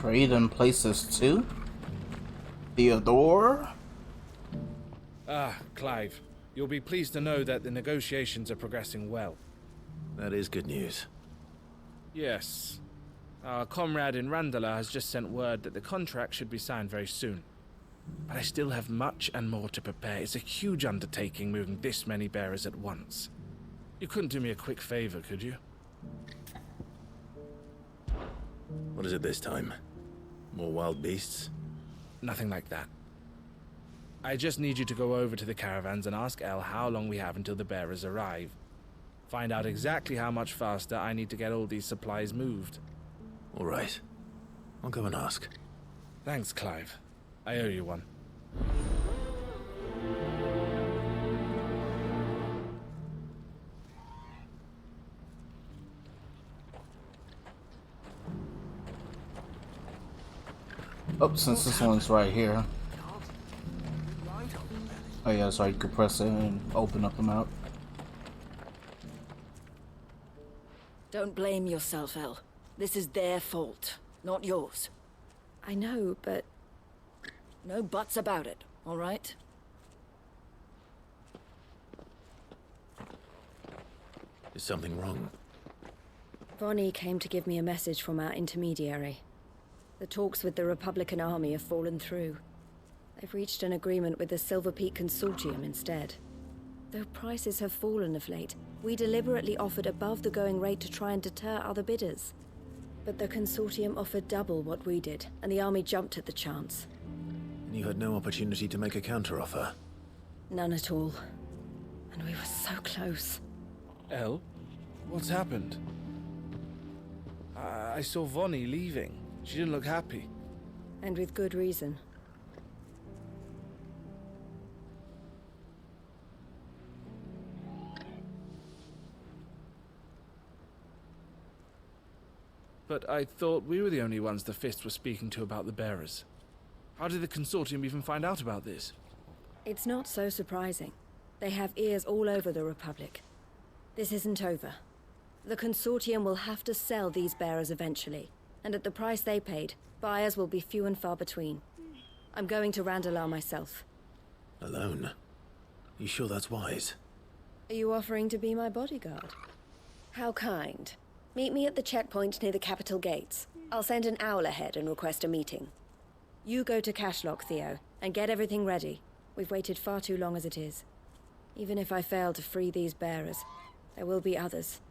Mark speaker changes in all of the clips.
Speaker 1: Trading places too? Theodore?
Speaker 2: Ah, Clive. You'll be pleased to know that the negotiations are progressing well.
Speaker 3: That is good news.
Speaker 2: Yes. Our comrade in Randala has just sent word that the contract should be signed very soon. But I still have much and more to prepare. It's a huge undertaking moving this many bearers at once. You couldn't do me a quick favor, could you?
Speaker 3: What is it this time? More wild beasts?
Speaker 2: Nothing like that. I just need you to go over to the caravans and ask El how long we have until the bearers arrive. Find out exactly how much faster I need to get all these supplies moved.
Speaker 3: All right. I'll go and ask.
Speaker 2: Thanks, Clive. I owe you one.
Speaker 1: Oh, since this one's right here. Oh yeah, that's right, you could press it and open up the map.
Speaker 4: Don't blame yourself, El. This is their fault, not yours. I know, but... no buts about it, all right?
Speaker 3: Is something wrong?
Speaker 4: Vonnie came to give me a message from our intermediary. The talks with the Republican Army have fallen through. They've reached an agreement with the Silver Peak Consortium instead. Though prices have fallen of late, we deliberately offered above the going rate to try and deter other bidders. But the Consortium offered double what we did, and the Army jumped at the chance.
Speaker 3: And you had no opportunity to make a counteroffer?
Speaker 4: None at all. And we were so close.
Speaker 2: El? What's happened? I saw Vonnie leaving. She didn't look happy.
Speaker 4: And with good reason.
Speaker 2: But I thought we were the only ones the Fist were speaking to about the bearers. How did the Consortium even find out about this?
Speaker 4: It's not so surprising. They have ears all over the Republic. This isn't over. The Consortium will have to sell these bearers eventually, and at the price they paid, buyers will be few and far between. I'm going to Randalar myself.
Speaker 3: Alone? You sure that's wise?
Speaker 4: Are you offering to be my bodyguard? How kind. Meet me at the checkpoint near the capital gates. I'll send an owl ahead and request a meeting. You go to Cashlock, Theo, and get everything ready. We've waited far too long as it is. Even if I fail to free these bearers, there will be others.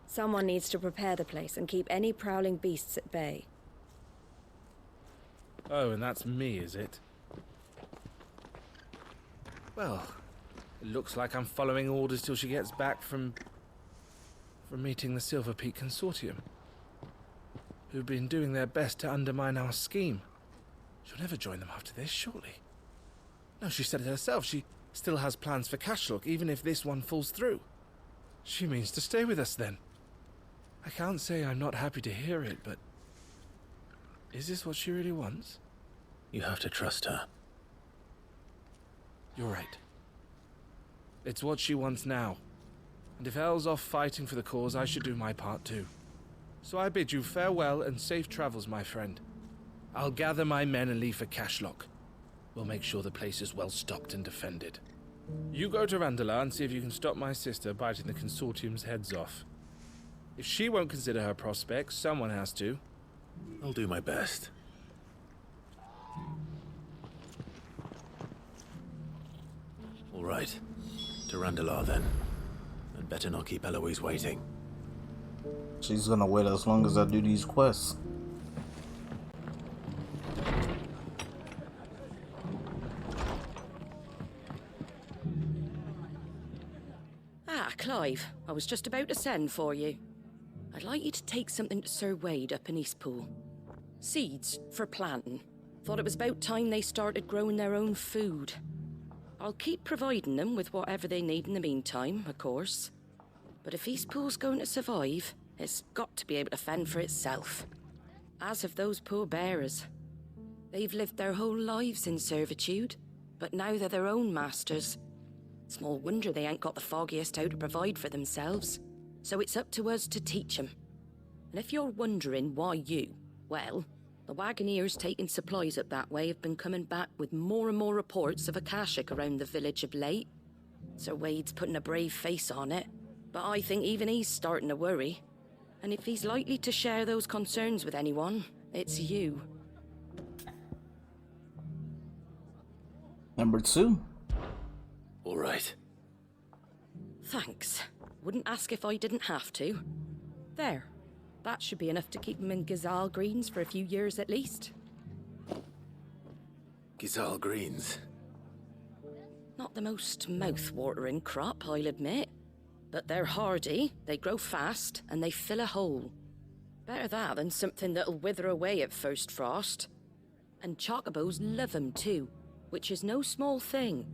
Speaker 4: Someone needs to prepare the place and keep any prowling beasts at bay.
Speaker 2: Oh, and that's me, is it? Well, it looks like I'm following orders till she gets back from meeting the Silver Peak Consortium, who've been doing their best to undermine our scheme. She'll never join them after this, surely. No, she said it herself. She still has plans for Cashlock, even if this one falls through. She means to stay with us, then. I can't say I'm not happy to hear it, but... is this what she really wants?
Speaker 3: You have to trust her.
Speaker 2: You're right. It's what she wants now. And if Elle's off fighting for the cause, I should do my part too. So I bid you farewell and safe travels, my friend. I'll gather my men and leave for Cashlock. We'll make sure the place is well stocked and defended. You go to Randalar and see if you can stop my sister biting the Consortium's heads off. If she won't consider her prospects, someone has to.
Speaker 3: I'll do my best. All right. To Randalar, then. I'd better not keep Eloise waiting.
Speaker 1: She's gonna wait as long as I do these quests.
Speaker 4: Ah, Clive. I was just about to send for you. I'd like you to take something to Sir Wade up in Eastpool. Seeds for planting. Thought it was about time they started growing their own food. I'll keep providing them with whatever they need in the meantime, of course. But if Eastpool's going to survive, it's got to be able to fend for itself. As have those poor bearers. They've lived their whole lives in servitude, but now they're their own masters. Small wonder they ain't got the foggiest how to provide for themselves. So it's up to us to teach them. And if you're wondering why you, well, The Wagoneers taking supplies up that way have been coming back with more and more reports of Akashic around the village of late. Sir Wade's putting a brave face on it, but I think even he's starting to worry. And if he's likely to share those concerns with anyone, it's you.
Speaker 1: Number 2.
Speaker 3: All right.
Speaker 4: Thanks. Wouldn't ask if I didn't have to. There. That should be enough to keep him in Gazal Greens for a few years at least.
Speaker 3: Gazal Greens.
Speaker 4: Not the most mouth-watering crop, I'll admit. But they're hardy, they grow fast, and they fill a hole. Better that than something that'll wither away at first frost. And chocobos love 'em too, which is no small thing.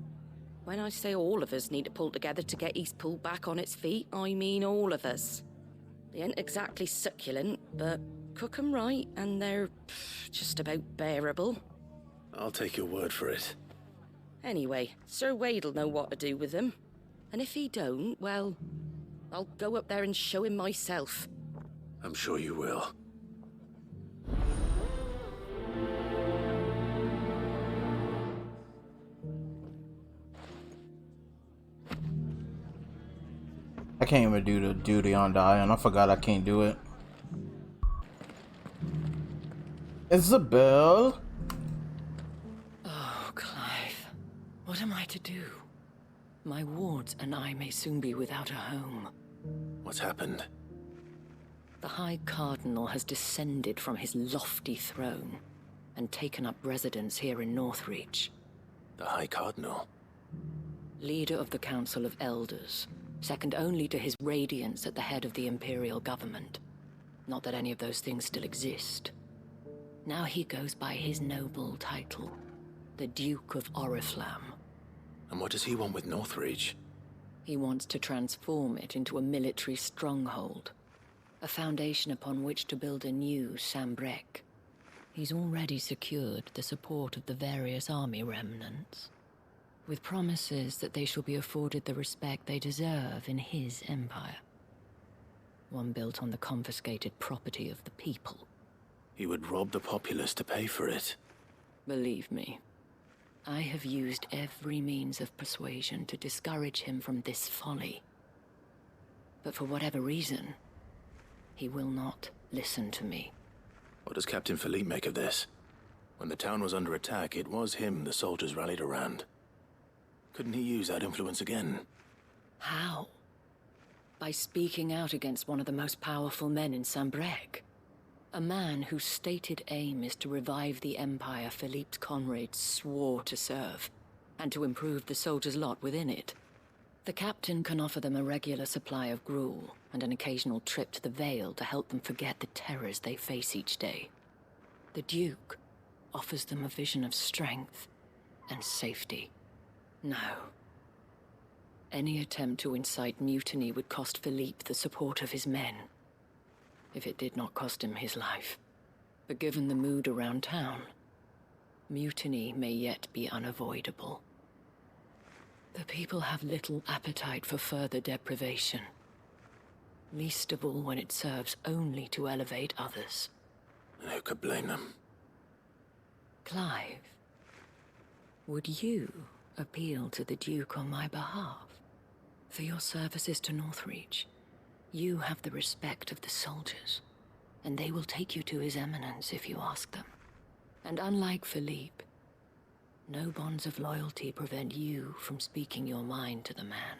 Speaker 4: When I say all of us need to pull together to get Eastpool back on its feet, I mean all of us. They ain't exactly succulent, but cook 'em right, and they're just about bearable.
Speaker 3: I'll take your word for it.
Speaker 4: Anyway, Sir Wade'll know what to do with them. And if he don't, well, I'll go up there and show him myself.
Speaker 3: I'm sure you will.
Speaker 1: I can't even do the duty on Diane. I forgot I can't do it. Isabel?
Speaker 5: Oh, Clive. What am I to do? My wards and I may soon be without a home.
Speaker 3: What's happened?
Speaker 5: The High Cardinal has descended from his lofty throne and taken up residence here in Northreach.
Speaker 3: The High Cardinal?
Speaker 5: Leader of the Council of Elders, second only to his Radiance at the head of the Imperial government. Not that any of those things still exist. Now he goes by his noble title, the Duke of Oriflamme.
Speaker 3: And what does he want with Northreach?
Speaker 5: He wants to transform it into a military stronghold, a foundation upon which to build a new Sambrec. He's already secured the support of the various army remnants, with promises that they shall be afforded the respect they deserve in his empire. One built on the confiscated property of the people.
Speaker 3: He would rob the populace to pay for it.
Speaker 5: Believe me, I have used every means of persuasion to discourage him from this folly. But for whatever reason, he will not listen to me.
Speaker 3: What does Captain Philippe make of this? When the town was under attack, it was him the soldiers rallied around. Couldn't he use that influence again?
Speaker 5: How? By speaking out against one of the most powerful men in Sambrec. A man whose stated aim is to revive the empire Philippe's comrades swore to serve, and to improve the soldiers' lot within it. The captain can offer them a regular supply of gruel, and an occasional trip to the Vale to help them forget the terrors they face each day. The Duke offers them a vision of strength and safety. No. Any attempt to incite mutiny would cost Philippe the support of his men, if it did not cost him his life. But given the mood around town, mutiny may yet be unavoidable. The people have little appetite for further deprivation, least of all when it serves only to elevate others.
Speaker 3: And who could blame them?
Speaker 5: Clive, would you appeal to the Duke on my behalf? For your services to Northreach, you have the respect of the soldiers, and they will take you to His Eminence if you ask them. And unlike Philippe, no bonds of loyalty prevent you from speaking your mind to the man.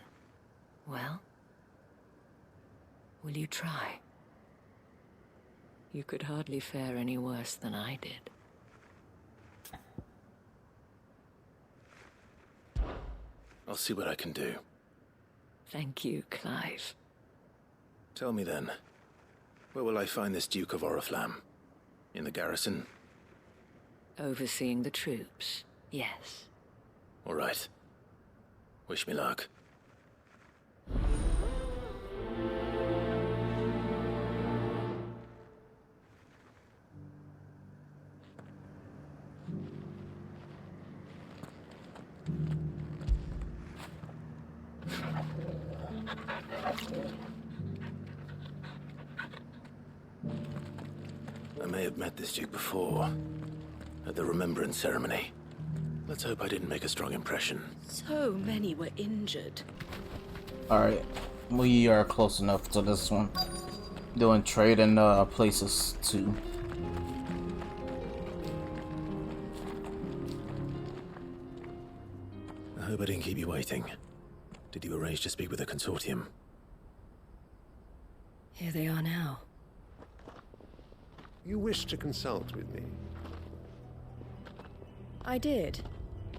Speaker 5: Well, will you try? You could hardly fare any worse than I did.
Speaker 3: I'll see what I can do.
Speaker 5: Thank you, Clive.
Speaker 3: Tell me then, where will I find this Duke of Oriflamme? In the garrison?
Speaker 5: Overseeing the troops, yes.
Speaker 3: All right. Wish me luck. I may have met this Duke before, at the Remembrance Ceremony. Let's hope I didn't make a strong impression.
Speaker 4: So many were injured.
Speaker 1: Alright, we are close enough to this one. Doing trade and places too.
Speaker 3: I hope I didn't keep you waiting. Did you arrange to speak with the consortium?
Speaker 4: Here they are now.
Speaker 6: You wish to consult with me?
Speaker 7: I did.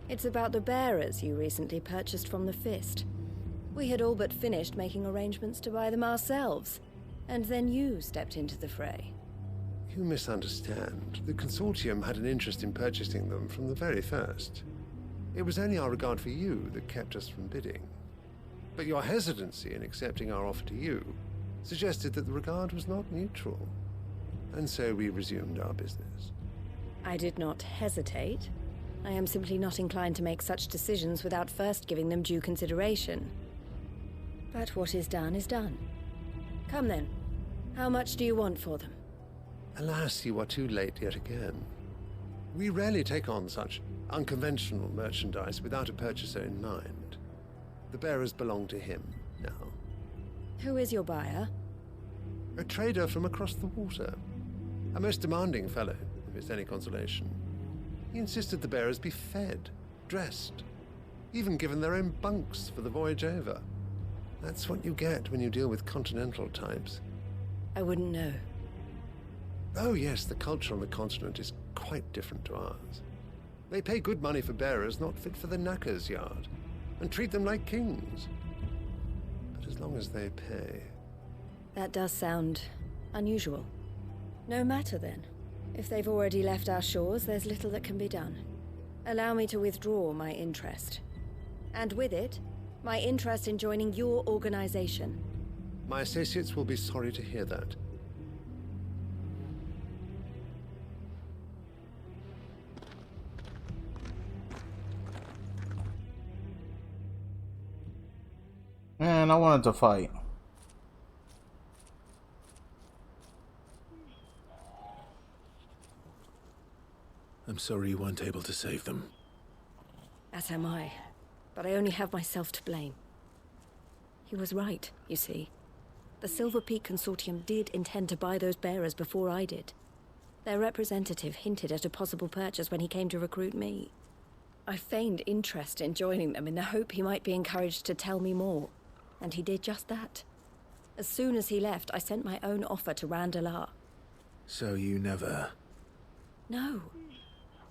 Speaker 7: It's about the bearers you recently purchased from the Fist. We had all but finished making arrangements to buy them ourselves, and then you stepped into the fray.
Speaker 6: You misunderstand. The consortium had an interest in purchasing them from the very first. It was only our regard for you that kept us from bidding. But your hesitancy in accepting our offer to you suggested that the regard was not mutual. And so we resumed our business.
Speaker 7: I did not hesitate. I am simply not inclined to make such decisions without first giving them due consideration. But what is done is done. Come then. How much do you want for them?
Speaker 6: Alas, you are too late yet again. We rarely take on such unconventional merchandise without a purchaser in mind. The bearers belong to him now.
Speaker 7: Who is your buyer?
Speaker 6: A trader from across the water. A most demanding fellow, if it's any consolation. He insisted the bearers be fed, dressed, even given their own bunks for the voyage over. That's what you get when you deal with continental types.
Speaker 7: I wouldn't know.
Speaker 6: Oh yes, the culture on the continent is quite different to ours. They pay good money for bearers not fit for the knacker's yard, and treat them like kings. But as long as they pay...
Speaker 7: That does sound unusual. No matter then. If they've already left our shores, there's little that can be done. Allow me to withdraw my interest. And with it, my interest in joining your organization.
Speaker 6: My associates will be sorry to hear that.
Speaker 1: Man, I wanted to fight.
Speaker 3: I'm sorry you weren't able to save them.
Speaker 7: As am I. But I only have myself to blame. He was right, you see. The Silver Peak Consortium did intend to buy those bearers before I did. Their representative hinted at a possible purchase when he came to recruit me. I feigned interest in joining them in the hope he might be encouraged to tell me more. And he did just that. As soon as he left, I sent my own offer to Randalar.
Speaker 3: So you never...
Speaker 7: No.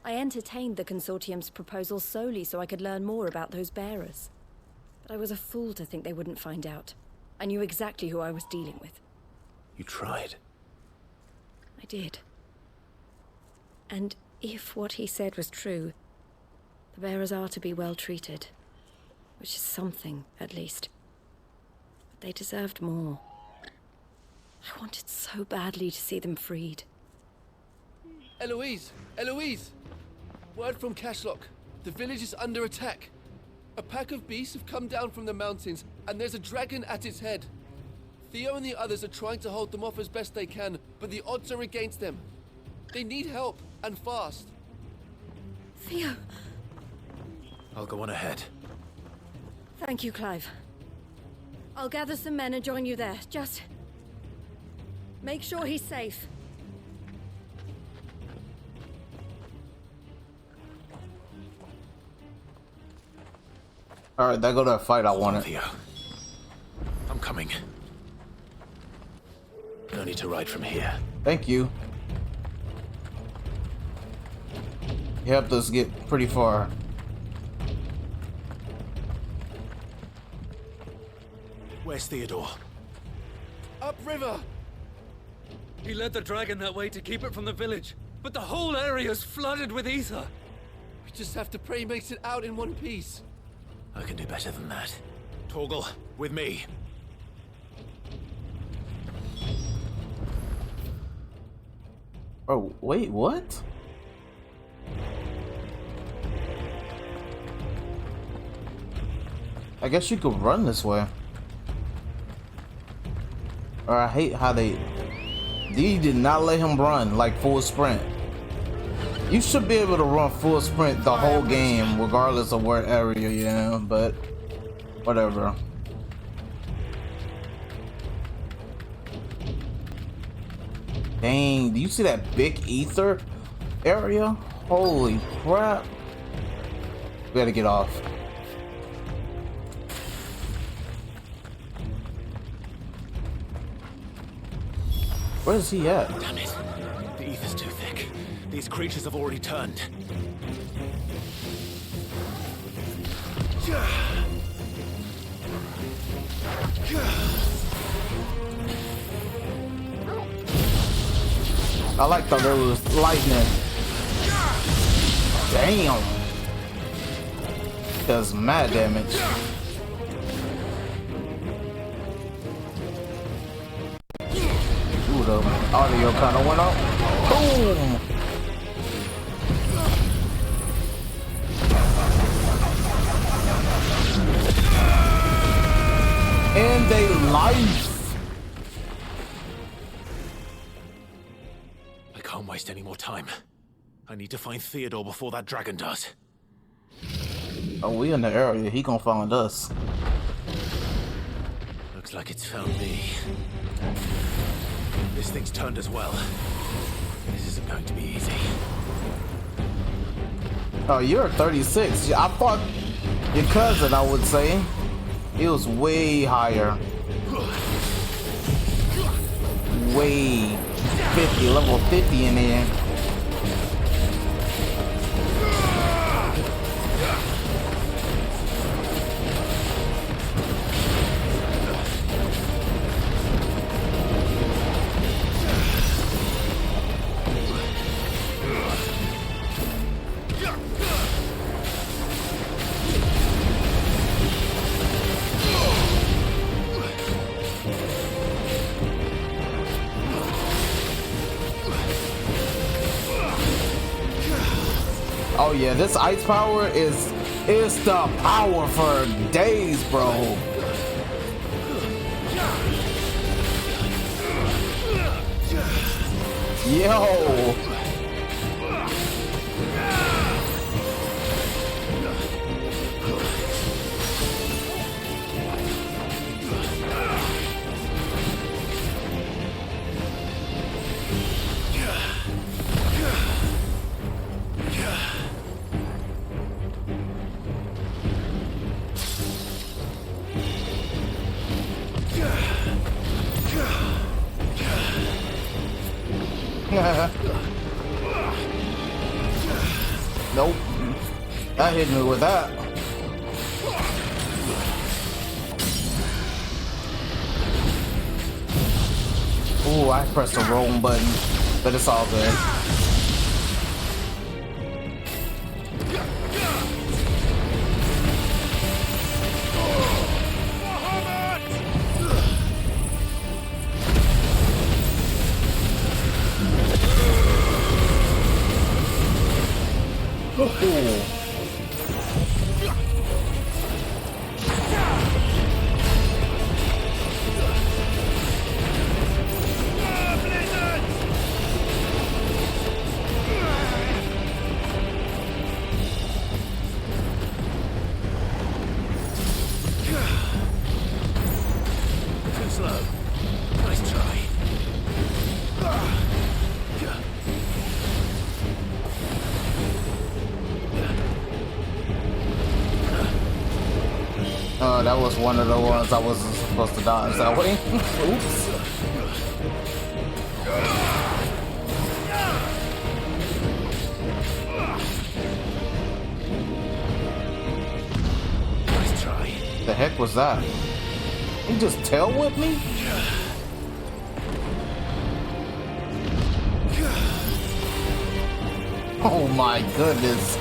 Speaker 7: I entertained the Consortium's proposal solely so I could learn more about those bearers. But I was a fool to think they wouldn't find out. I knew exactly who I was dealing with.
Speaker 3: You tried.
Speaker 7: I did. And if what he said was true, the bearers are to be well treated. Which is something, at least. But they deserved more. I wanted so badly to see them freed.
Speaker 8: Eloise! Eloise! Word from Cashlock. The village is under attack. A pack of beasts have come down from the mountains, and there's a dragon at its head. Theo and the others are trying to hold them off as best they can, but the odds are against them. They need help, and fast.
Speaker 7: Theo!
Speaker 3: I'll go on ahead.
Speaker 7: Thank you, Clive. I'll gather some men and join you there. Just... make sure he's safe.
Speaker 1: Alright, that go to a fight I wanted.
Speaker 3: Theo. I'm coming. No need to ride from here.
Speaker 1: Thank you. You helped us get pretty far.
Speaker 3: Where's Theodore?
Speaker 8: Upriver!
Speaker 2: He led the dragon that way to keep it from the village, but the whole area's flooded with ether.
Speaker 8: We just have to pray he makes it out in one piece.
Speaker 3: I can do better than that. Torgal, with me.
Speaker 1: Oh, wait, what? I guess you could run this way. Or I hate how they D did not let him run like full sprint. You should be able to run full sprint the whole game, regardless of what area you're in, but whatever. Dang, do you see that big ether area? Holy crap. We gotta get off. Where is he at?
Speaker 3: Damn it. The ether's too thick. These creatures have already turned.
Speaker 1: I like the little lightning. Damn. Does mad damage. Ooh, the audio kind of went up. Boom. And they life.
Speaker 3: I can't waste any more time. I need to find Theodore before that dragon does.
Speaker 1: Oh, we in the area. He gonna find us.
Speaker 3: Looks like it's found me. This thing's turned as well. This isn't going to be easy.
Speaker 1: Oh, you're 36. I thought your cousin, I would say. He was way higher. Way 50, level 50 in there. Oh yeah, this ice power is the power for days, bro. Yo. Nope. That hit me with that. Ooh, I pressed the wrong button, but it's all good.
Speaker 3: Too slow. Nice try.
Speaker 1: That was one of the ones I wasn't supposed to dodge that way. Oops.
Speaker 3: Nice try.
Speaker 1: The heck was that? He just tail whipped me? Oh my goodness.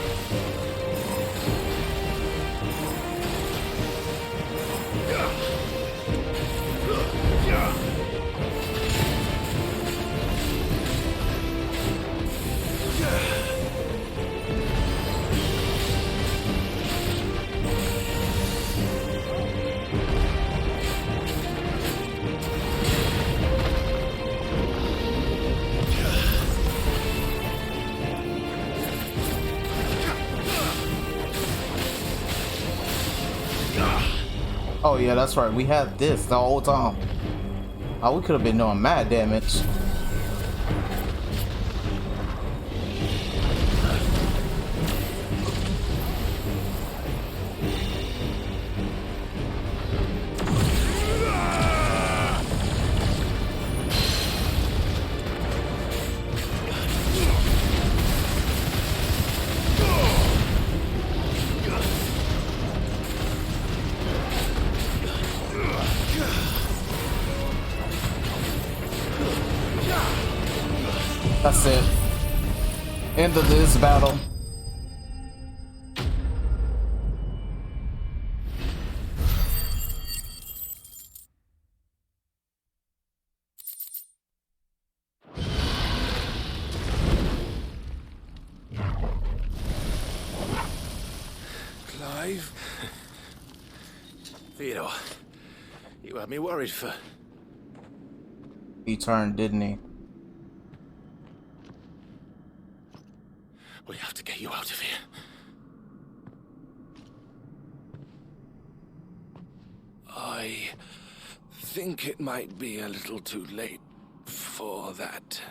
Speaker 1: Oh yeah, that's right. We had this the whole time. Oh, we could have been doing mad damage. That's it. End of this battle.
Speaker 3: Clive? Theodore, you had me worried for...
Speaker 1: He turned, didn't he?
Speaker 3: We have to get you out of here.
Speaker 2: I think it might be a little too late for that.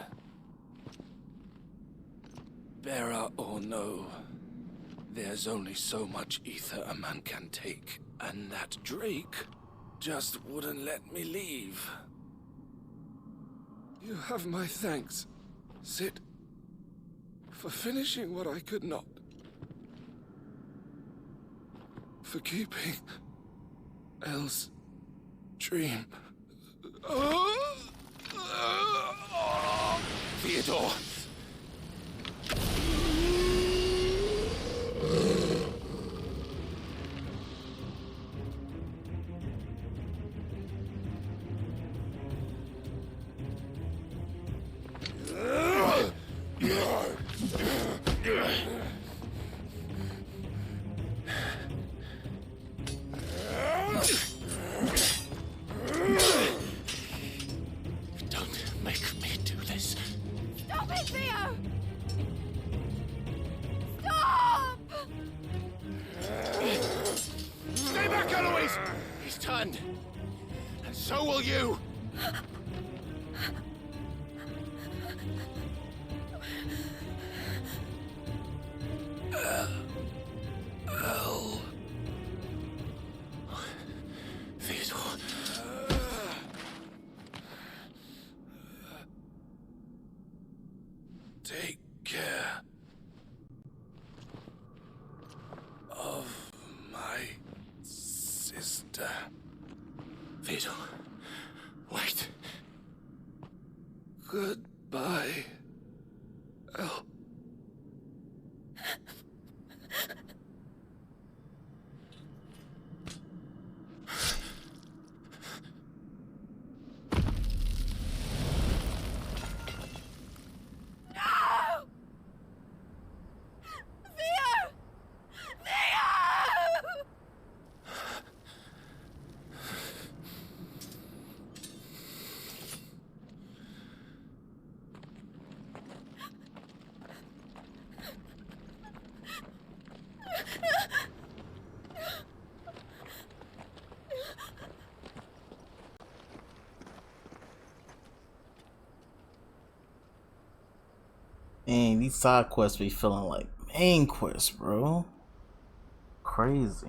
Speaker 2: Bearer or no, there's only so much ether a man can take, and that Drake just wouldn't let me leave. You have my thanks, Sid, for finishing what I could not. For keeping Elle's dream.
Speaker 3: Theodore! Don't make me do this.
Speaker 7: Stop it, Theo! Stop!
Speaker 3: Stay back, Eloise! He's turned. And so will you! Theodore.
Speaker 2: Take care of my sister.
Speaker 3: Theodore. Wait.
Speaker 2: Goodbye, Elle.
Speaker 1: Man, these side quests be feeling like main quests, bro. Crazy.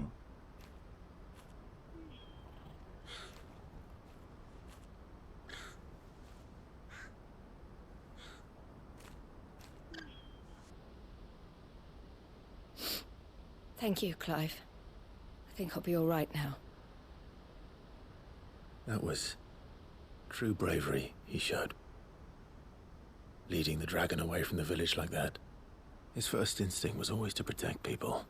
Speaker 7: Thank you, Clive. I think I'll be all right now.
Speaker 3: That was true bravery he showed. Leading the dragon away from the village like that. His first instinct was always to protect people.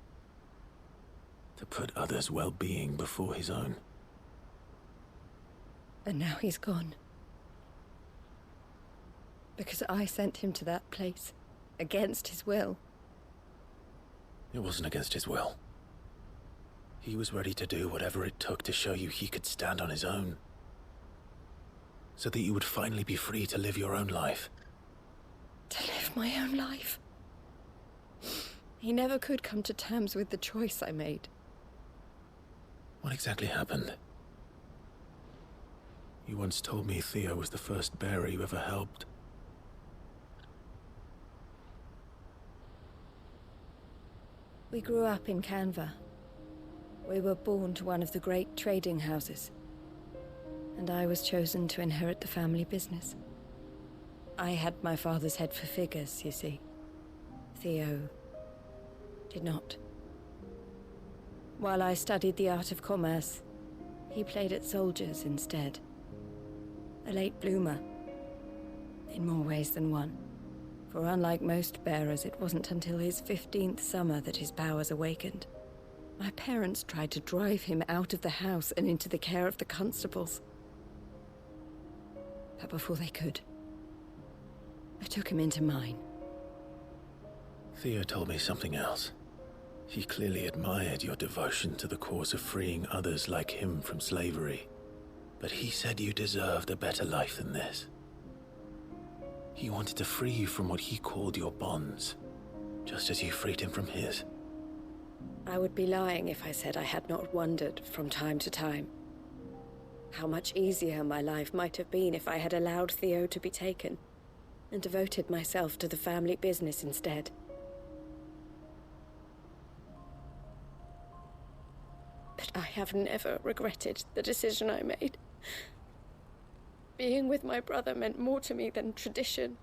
Speaker 3: To put others' well-being before his own.
Speaker 7: And now he's gone. Because I sent him to that place, against his will.
Speaker 3: It wasn't against his will. He was ready to do whatever it took to show you he could stand on his own. So that you would finally be free to live your own life.
Speaker 7: To live my own life. He never could come to terms with the choice I made.
Speaker 3: What exactly happened? You once told me Theo was the first bearer you ever helped.
Speaker 7: We grew up in Canva. We were born to one of the great trading houses. And I was chosen to inherit the family business. I had my father's head for figures, you see. Theo did not. While I studied the art of commerce, he played at soldiers instead. A late bloomer, in more ways than one. For unlike most bearers, it wasn't until his 15th summer that his powers awakened. My parents tried to drive him out of the house and into the care of the constables. But before they could, I took him into mine.
Speaker 3: Theo told me something else. He clearly admired your devotion to the cause of freeing others like him from slavery. But he said you deserved a better life than this. He wanted to free you from what he called your bonds, just as you freed him from his.
Speaker 7: I would be lying if I said I had not wondered from time to time how much easier my life might have been if I had allowed Theo to be taken and devoted myself to the family business instead. But I have never regretted the decision I made. Being with my brother meant more to me than tradition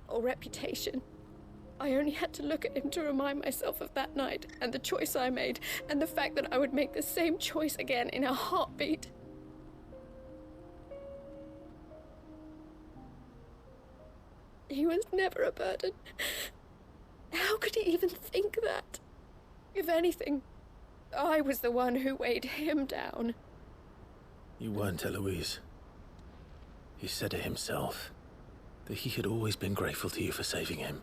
Speaker 7: or reputation. I only had to look at him to remind myself of that night and the choice I made, and the fact that I would make the same choice again in a heartbeat. He was never a burden. How could he even think that? If anything, I was the one who weighed him down.
Speaker 3: You weren't, Eloise. He said it himself, that he had always been grateful to you for saving him,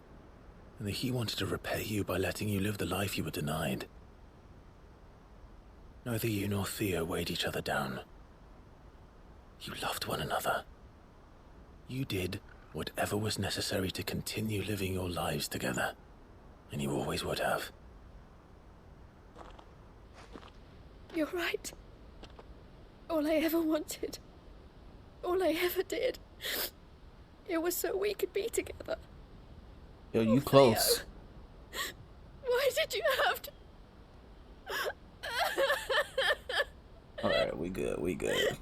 Speaker 3: and that he wanted to repay you by letting you live the life you were denied. Neither you nor Theo weighed each other down. You loved one another. You did whatever was necessary to continue living your lives together, and you always would have.
Speaker 7: You're right. All I ever wanted, all I ever did, it was so we could be together.
Speaker 1: Yo, you close.
Speaker 7: Theo, why did you have to?
Speaker 1: Alright, we good.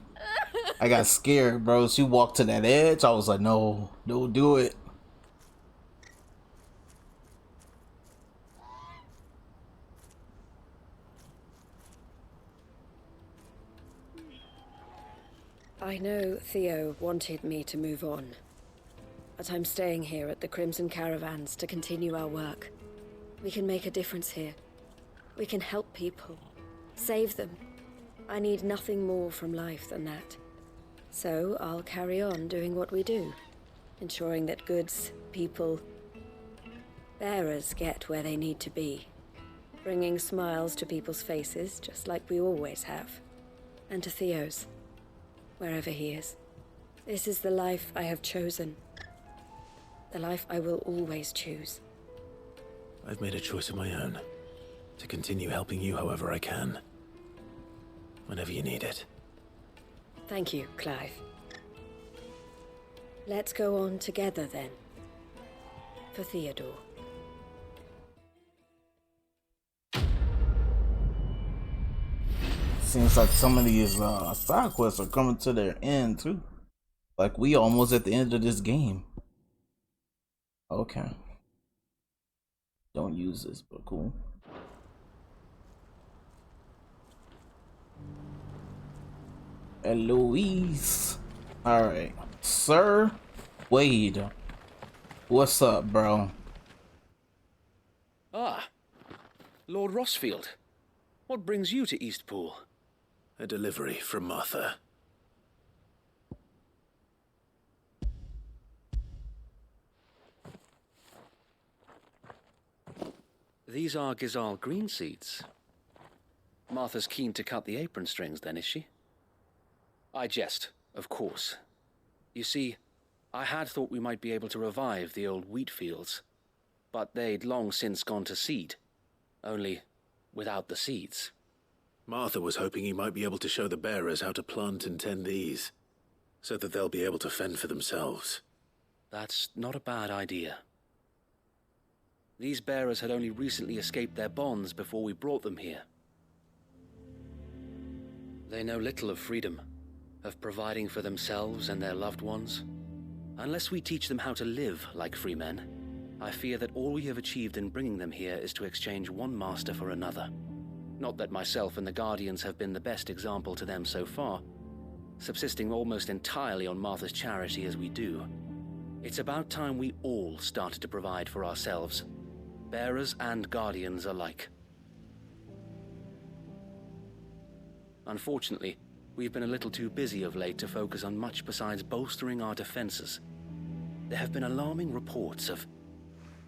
Speaker 1: I got scared, bro. She walked to that edge. I was like, no, don't do it.
Speaker 7: I know Theo wanted me to move on, but I'm staying here at the Crimson Caravans to continue our work. We can make a difference here. We can help people, save them. I need nothing more from life than that. So I'll carry on doing what we do, ensuring that goods, people, bearers get where they need to be, bringing smiles to people's faces just like we always have, and to Theo's, wherever he is. This is the life I have chosen, the life I will always choose.
Speaker 3: I've made a choice of my own, to continue helping you however I can, whenever you need it.
Speaker 7: Thank you, Clive. Let's go on together then, for Theodore.
Speaker 1: Seems like some of these side quests are coming to their end too. Like we almost at the end of this game. Okay. Don't use this, but cool. Eloise. Alright. Sir Wade. What's up, bro?
Speaker 9: Ah, Lord Rossfield. What brings you to Eastpool?
Speaker 3: A delivery from Martha.
Speaker 9: These are Gizal green seeds. Martha's keen to cut the apron strings then, is she? I jest, of course. You see, I had thought we might be able to revive the old wheat fields, but they'd long since gone to seed, only without the seeds.
Speaker 3: Martha was hoping he might be able to show the bearers how to plant and tend these, so that they'll be able to fend for themselves.
Speaker 9: That's not a bad idea. These bearers had only recently escaped their bonds before we brought them here. They know little of freedom, of providing for themselves and their loved ones. Unless we teach them how to live like free men, I fear that all we have achieved in bringing them here is to exchange one master for another. Not that myself and the Guardians have been the best example to them so far, subsisting almost entirely on Martha's charity as we do. It's about time we all started to provide for ourselves, bearers and Guardians alike. Unfortunately, we've been a little too busy of late to focus on much besides bolstering our defenses. There have been alarming reports of...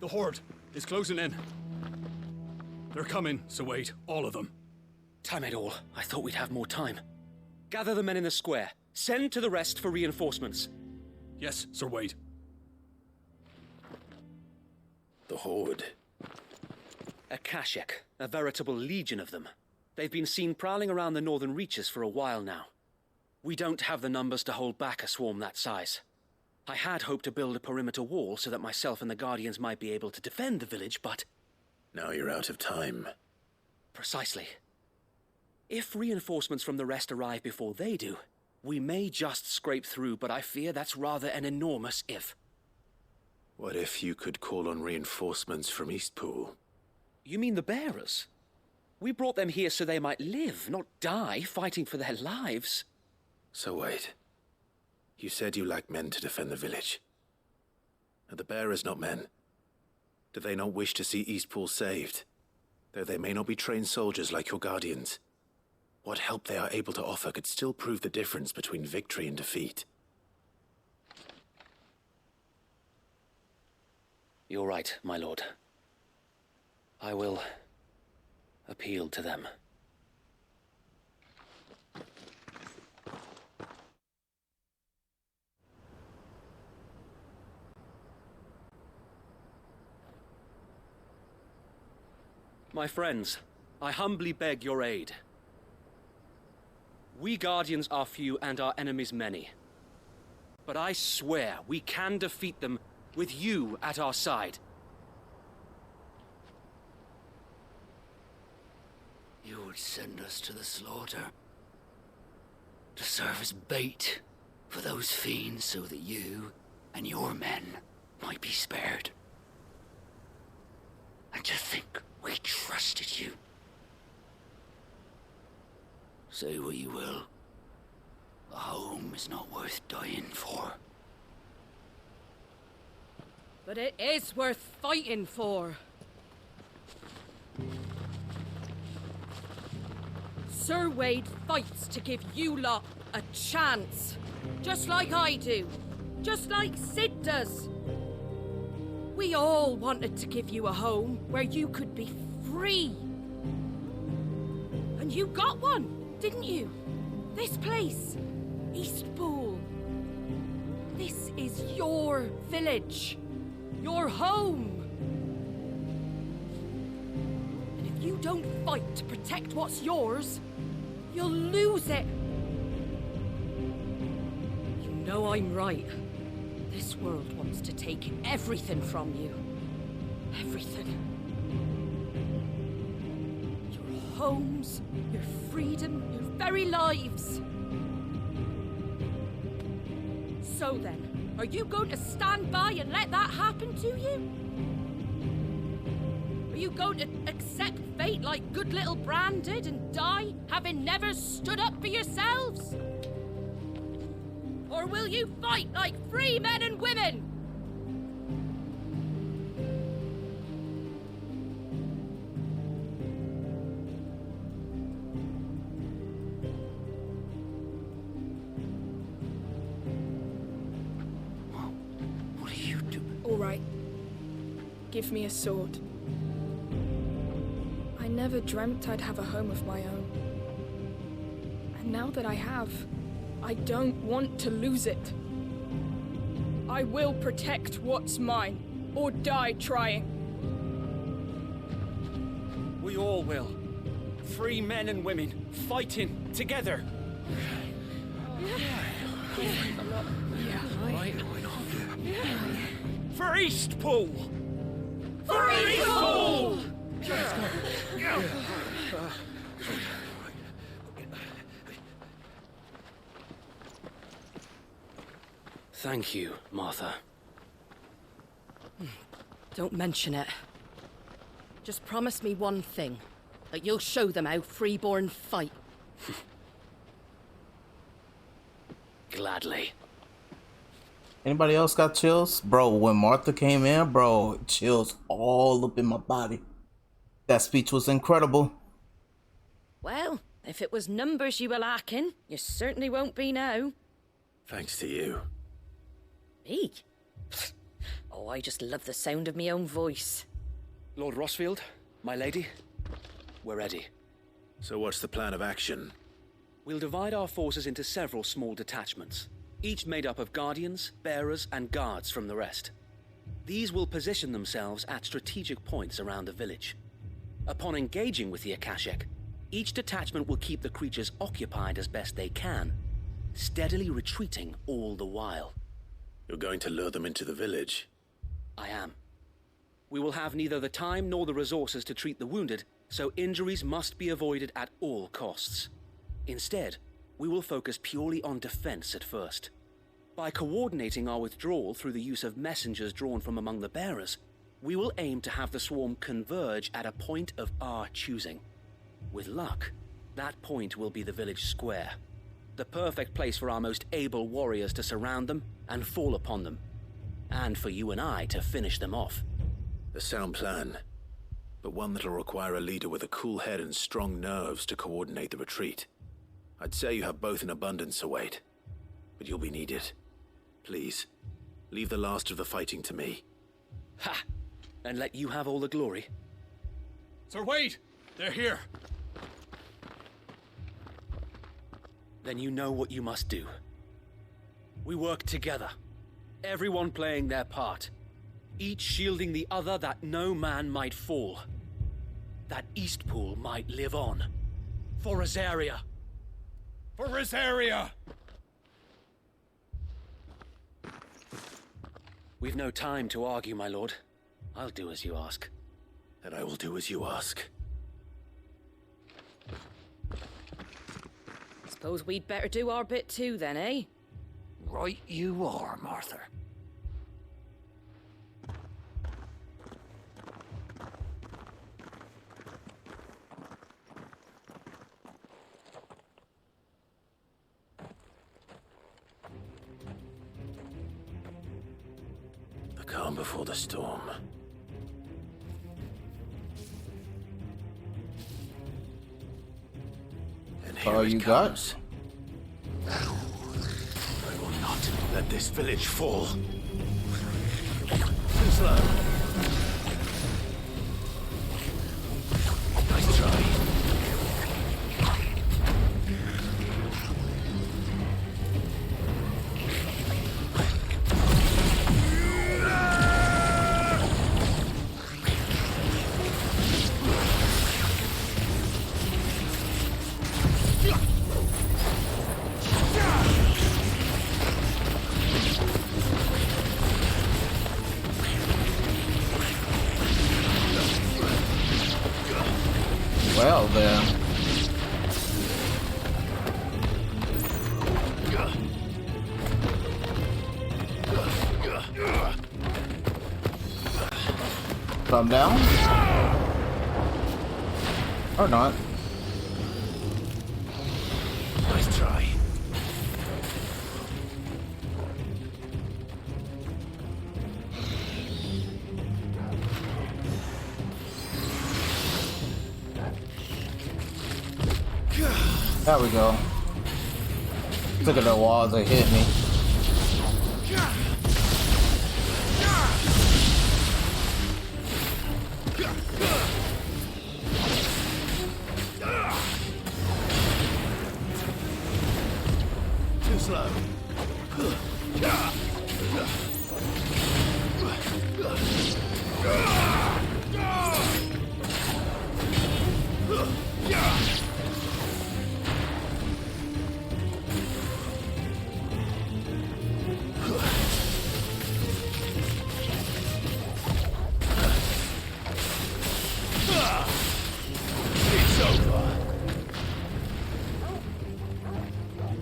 Speaker 10: The Horde is closing in. They're coming, so wait, all of them.
Speaker 9: Damn it all, I thought we'd have more time. Gather the men in the square. Send to the rest for reinforcements.
Speaker 10: Yes, Sir Wade.
Speaker 3: The Horde.
Speaker 9: A Kashek, a veritable legion of them. They've been seen prowling around the northern reaches for a while now. We don't have the numbers to hold back a swarm that size. I had hoped to build a perimeter wall so that myself and the Guardians might be able to defend the village, but...
Speaker 3: Now you're out of time.
Speaker 9: Precisely. If reinforcements from the rest arrive before they do, we may just scrape through, but I fear that's rather an enormous if.
Speaker 3: What if you could call on reinforcements from Eastpool?
Speaker 9: You mean the bearers? We brought them here so they might live, not die, fighting for their lives.
Speaker 3: So wait. You said you lack men to defend the village. Are the bearers not men? Do they not wish to see Eastpool saved? Though they may not be trained soldiers like your Guardians, what help they are able to offer could still prove the difference between victory and defeat.
Speaker 9: You're right, my lord. I will appeal to them. My friends, I humbly beg your aid. We Guardians are few and our enemies many. But I swear we can defeat them with you at our side.
Speaker 11: You would send us to the slaughter, to serve as bait for those fiends so that you and your men might be spared. And to think we trusted you. Say what you will, a home is not worth dying for.
Speaker 4: But it is worth fighting for. Sir Wade fights to give you lot a chance. Just like I do. Just like Sid does. We all wanted to give you a home where you could be free. And you got one, didn't you? This place, Eastpool. This is your village. Your home. And if you don't fight to protect what's yours, you'll lose it. You know I'm right. This world wants to take everything from you. Everything. Your homes, your freedom, your very lives. So then, are you going to stand by and let that happen to you? Are you going to accept fate like good little Bran did and die, having never stood up for yourselves? Or will you fight like free men and women?
Speaker 11: What are you doing?
Speaker 12: All right. Give me a sword. I never dreamt I'd have a home of my own. And now that I have, I don't want to lose it. I will protect what's mine, or die trying.
Speaker 9: We all will.
Speaker 13: Free men and women, fighting together. For Eastpool! For Eastpool!
Speaker 9: Thank you, Martha.
Speaker 4: Don't mention it. Just promise me one thing. That you'll show them how freeborn fight.
Speaker 9: Gladly.
Speaker 1: Anybody else got chills? Bro, when Martha came in, bro, chills all up in my body. That speech was incredible.
Speaker 4: Well, if it was numbers you were lacking, you certainly won't be now.
Speaker 3: Thanks to you.
Speaker 4: Me? Oh, I just love the sound of my own voice.
Speaker 9: Lord Rossfield, my lady, we're ready.
Speaker 3: So what's the plan of action?
Speaker 9: We'll divide our forces into several small detachments, each made up of guardians, bearers, and guards from the rest. These will position themselves at strategic points around the village. Upon engaging with the Akashic, each detachment will keep the creatures occupied as best they can, steadily retreating all the while.
Speaker 3: You're going to lure them into the village?
Speaker 9: I am. We will have neither the time nor the resources to treat the wounded, so injuries must be avoided at all costs. Instead, we will focus purely on defense at first. By coordinating our withdrawal through the use of messengers drawn from among the bearers, we will aim to have the swarm converge at a point of our choosing. With luck, that point will be the village square, the perfect place for our most able warriors to surround them and fall upon them, and for you and I to finish them off.
Speaker 3: A sound plan, but one that'll require a leader with a cool head and strong nerves to coordinate the retreat. I'd say you have both in abundance, Await, but you'll be needed. Please, leave the last of the fighting to me.
Speaker 9: Ha! And let you have all the glory?
Speaker 10: Sir Wade! They're here!
Speaker 9: Then you know what you must do. We work together, everyone playing their part, each shielding the other that no man might fall, that Eastpool might live on. For Rosaria!
Speaker 10: For Rosaria!
Speaker 9: We've no time to argue, my lord. I'll do as you ask.
Speaker 3: And I will do as you ask.
Speaker 4: Suppose we'd better do our bit too then, eh?
Speaker 11: Right you are, Martha.
Speaker 3: The calm before the storm. And here
Speaker 1: Oh,
Speaker 3: it
Speaker 1: you
Speaker 3: comes. I will not let this village fall. Too slow. Nice try.
Speaker 1: Well then. Come down? Or not.
Speaker 3: Nice try.
Speaker 1: There we go. Look at the walls, they hit me.
Speaker 3: Too slow.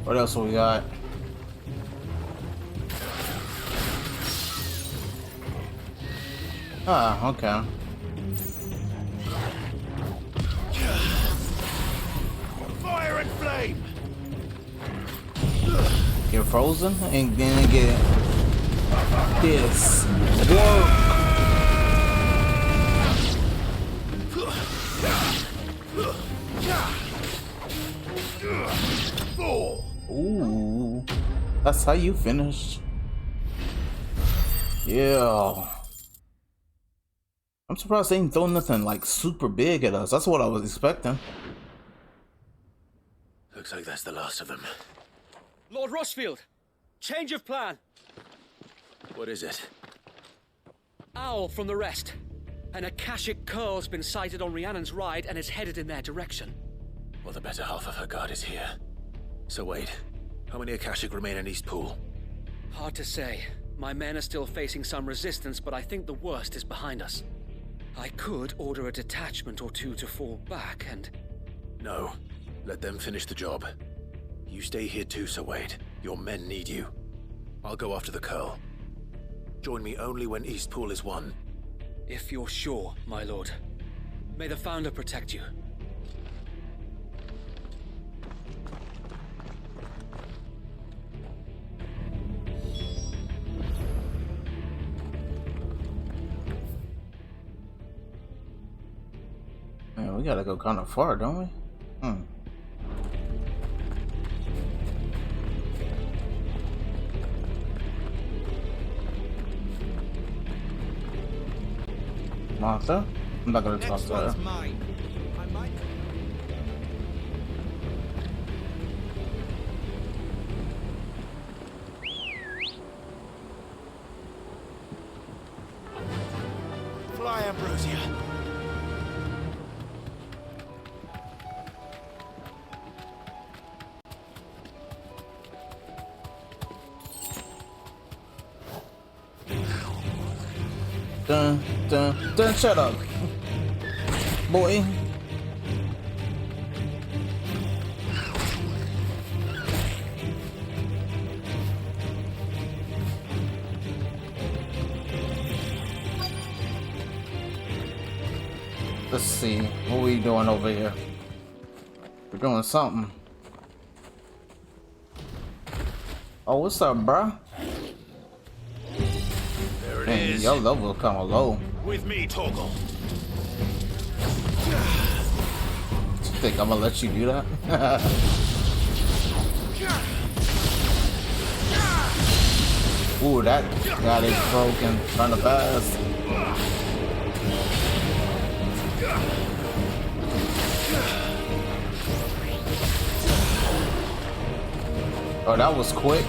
Speaker 1: What else we got? Ah, okay.
Speaker 3: Fire and flame!
Speaker 1: Get frozen and then get this work. Ooh, that's how you finish. Yeah. I'm surprised they didn't throw nothing like super big at us. That's what I was expecting.
Speaker 3: Looks like that's the last of them.
Speaker 9: Lord Rushfield, change of plan.
Speaker 3: What is it?
Speaker 9: Owl from the rest. An Akashic curl's been sighted on Rhiannon's ride and is headed in their direction.
Speaker 3: Well, the better half of her guard is here. So wait, how many Akashic remain in East Pool?
Speaker 9: Hard to say. My men are still facing some resistance, but I think the worst is behind us. I could order a detachment or two to fall back and...
Speaker 3: No, let them finish the job. You stay here too, Sir Wade. Your men need you. I'll go after the curl. Join me only when East Pool is won.
Speaker 9: If you're sure, my lord. May the Founder protect you.
Speaker 1: Man, we gotta go kind of far, don't we? Martha? I'm not gonna talk to her.
Speaker 13: Mine. I might.
Speaker 3: Fly, Ambrosia.
Speaker 1: Dun, dun, dun, shut up, boy. Let's see, what we doing over here? We're doing something. Oh, what's up, bruh?
Speaker 3: There it
Speaker 1: Man,
Speaker 3: is.
Speaker 1: your level kind of low.
Speaker 3: With me, Torgal.
Speaker 1: You think I'm gonna let you do that? Ooh, that got it broken kind of fast. Oh, that was quick.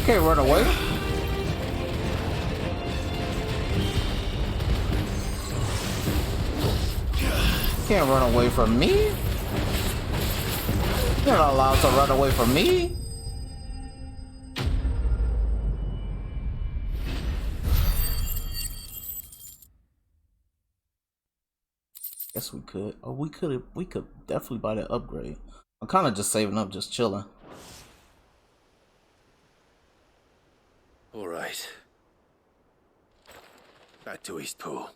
Speaker 1: Can't run away. Can't run away from me. You're not allowed to run away from me. Guess we could. Oh, we could definitely buy that upgrade. I'm kind of just saving up, just chilling.
Speaker 3: All right. Back to East Pool.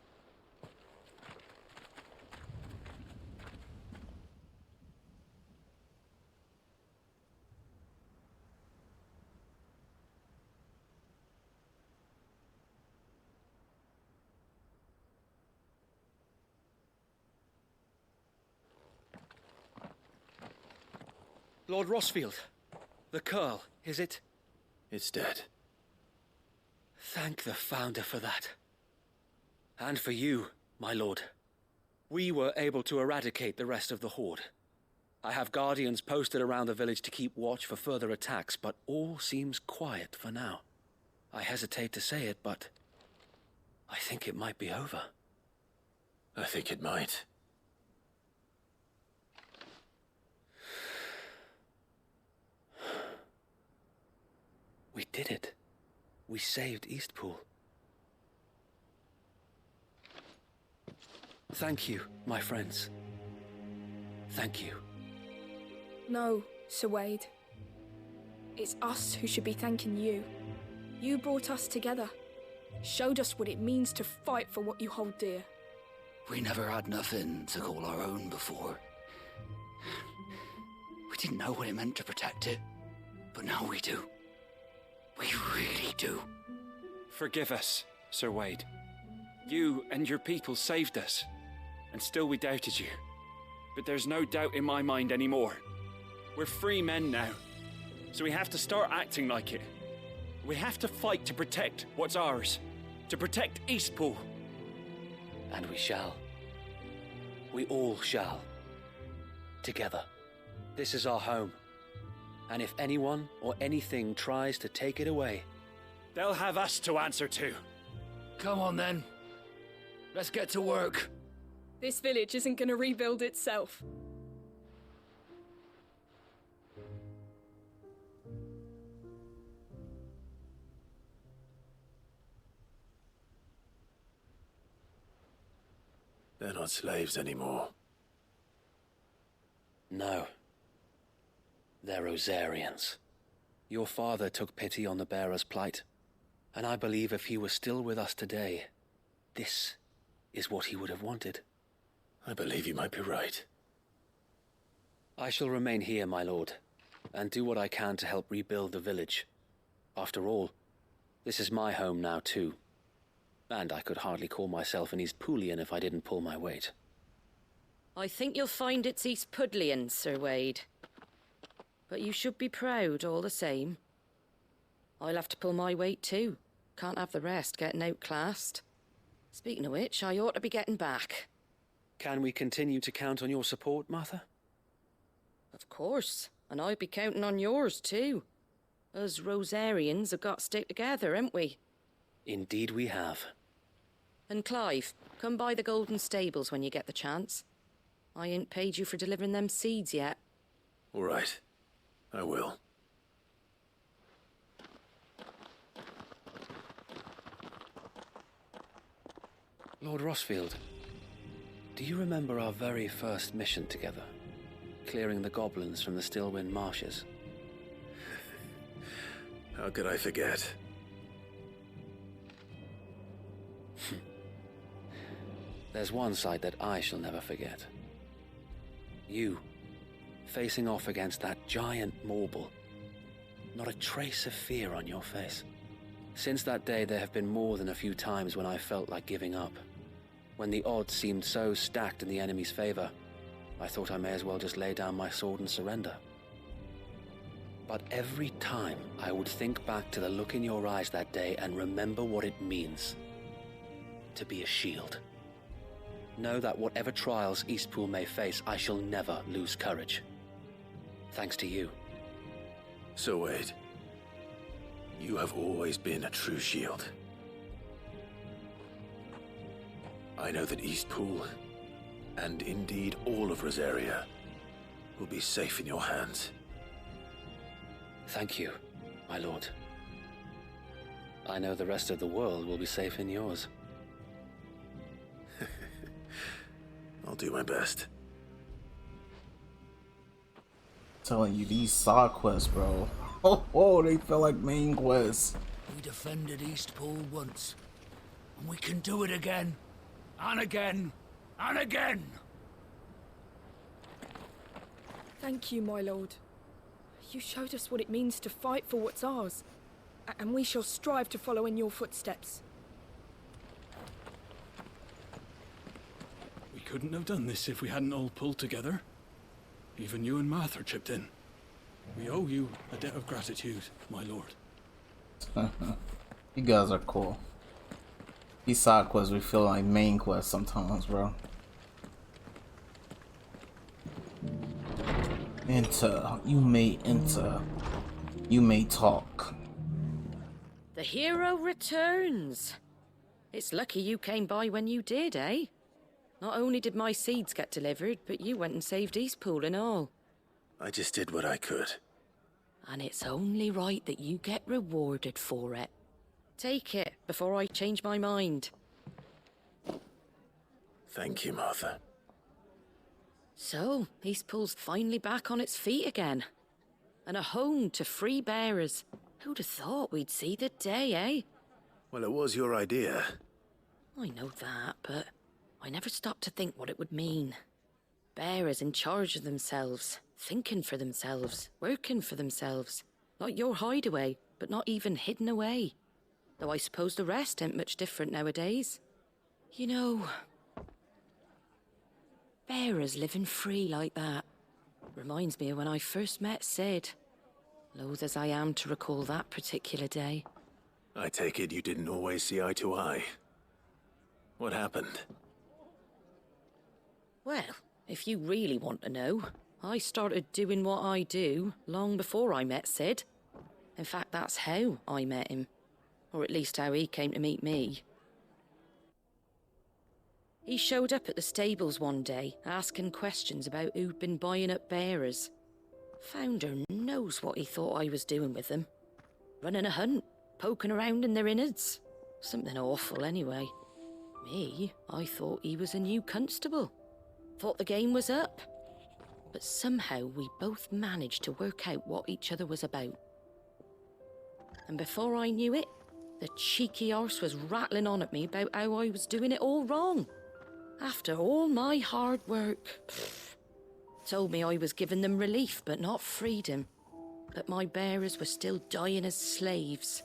Speaker 9: Lord Rossfield. The Curl, is it?
Speaker 3: It's dead.
Speaker 9: Thank the Founder for that. And for you, my lord. We were able to eradicate the rest of the Horde. I have guardians posted around the village to keep watch for further attacks, but all seems quiet for now. I hesitate to say it, but I think it might be over.
Speaker 3: I think it might.
Speaker 9: We did it. We saved Eastpool. Thank you, my friends. Thank you.
Speaker 12: No, Sir Wade. It's us who should be thanking you. You brought us together. Showed us what it means to fight for what you hold dear.
Speaker 11: We never had nothing to call our own before. We didn't know what it meant to protect it, but now we do. We really do.
Speaker 13: Forgive us, Sir Wade. You and your people saved us, and still we doubted you. But there's no doubt in my mind anymore. We're free men now, so we have to start acting like it. We have to fight to protect what's ours, to protect Eastpool.
Speaker 9: And we shall. We all shall. Together. This is our home. And if anyone or anything tries to take it away,
Speaker 13: they'll have us to answer to.
Speaker 11: Come on then. Let's get to work.
Speaker 12: This village isn't gonna rebuild itself.
Speaker 3: They're not slaves anymore.
Speaker 9: no. They're Rosarians. Your father took pity on the bearer's plight, and I believe if he were still with us today, this is what he would have wanted.
Speaker 3: I believe you might be right.
Speaker 9: I shall remain here, my lord, and do what I can to help rebuild the village. After all, this is my home now too, and I could hardly call myself an Eastpoolian if I didn't pull my weight.
Speaker 4: I think you'll find it's Eastpudlian, Sir Wade. But you should be proud all the same. I'll have to pull my weight too. Can't have the rest getting outclassed. Speaking of which, I ought to be getting back.
Speaker 9: Can we continue to count on your support, Martha?
Speaker 4: Of course, and I'd be counting on yours too. Us Rosarians have got to stick together, haven't we?
Speaker 9: Indeed we have.
Speaker 4: And Clive, come by the Golden Stables when you get the chance. I ain't paid you for delivering them seeds yet.
Speaker 3: All right. I will.
Speaker 9: Lord Rossfield, do you remember our very first mission together? Clearing the goblins from the Stillwind marshes?
Speaker 3: How could I forget?
Speaker 9: There's one sight that I shall never forget. You, facing off against that giant Morble. Not a trace of fear on your face. Since that day, there have been more than a few times when I felt like giving up. When the odds seemed so stacked in the enemy's favor, I thought I may as well just lay down my sword and surrender. But every time I would think back to the look in your eyes that day and remember what it means to be a shield. Know that whatever trials Eastpool may face, I shall never lose courage. Thanks to you.
Speaker 3: So Wade, you have always been a true shield. I know that Eastpool, and indeed all of Rosaria, will be safe in your hands.
Speaker 9: Thank you, my lord. I know the rest of the world will be safe in yours.
Speaker 3: I'll do my best.
Speaker 1: Telling you, these side quests, bro. They feel like main quests.
Speaker 11: We defended Eastpool once, and we can do it again, and again, and again.
Speaker 12: Thank you, my lord. You showed us what it means to fight for what's ours, and we shall strive to follow in your footsteps.
Speaker 10: We couldn't have done this if we hadn't all pulled together. Even you and Martha chipped in. We owe you a debt of gratitude, my lord.
Speaker 1: You guys are cool. These side quests we feel like main quests sometimes, bro. Enter. You may enter. You may talk.
Speaker 4: The hero returns. It's lucky you came by when you did, eh? Not only did my seeds get delivered, but you went and saved Eastpool and all.
Speaker 3: I just did what I could.
Speaker 4: And it's only right that you get rewarded for it. Take it before I change my mind.
Speaker 3: Thank you, Martha.
Speaker 4: So, Eastpool's finally back on its feet again. And a home to free bearers. Who'd have thought we'd see the day, eh?
Speaker 3: Well, it was your idea.
Speaker 4: I know that, but I never stopped to think what it would mean. Bearers in charge of themselves, thinking for themselves, working for themselves. Like your hideaway, but not even hidden away. Though I suppose the rest ain't much different nowadays. You know, bearers living free like that reminds me of when I first met Sid. Loath as I am to recall that particular day.
Speaker 3: I take it you didn't always see eye to eye. What happened?
Speaker 4: Well, if you really want to know, I started doing what I do long before I met Sid. In fact, that's how I met him. Or at least how he came to meet me. He showed up at the stables one day, asking questions about who'd been buying up bearers. Founder knows what he thought I was doing with them. Running a hunt, poking around in their innards. Something awful anyway. Me, I thought he was a new constable. Thought the game was up. But somehow we both managed to work out what each other was about. And before I knew it, the cheeky arse was rattling on at me about how I was doing it all wrong. After all my hard work. Told me I was giving them relief, but not freedom. But my bearers were still dying as slaves.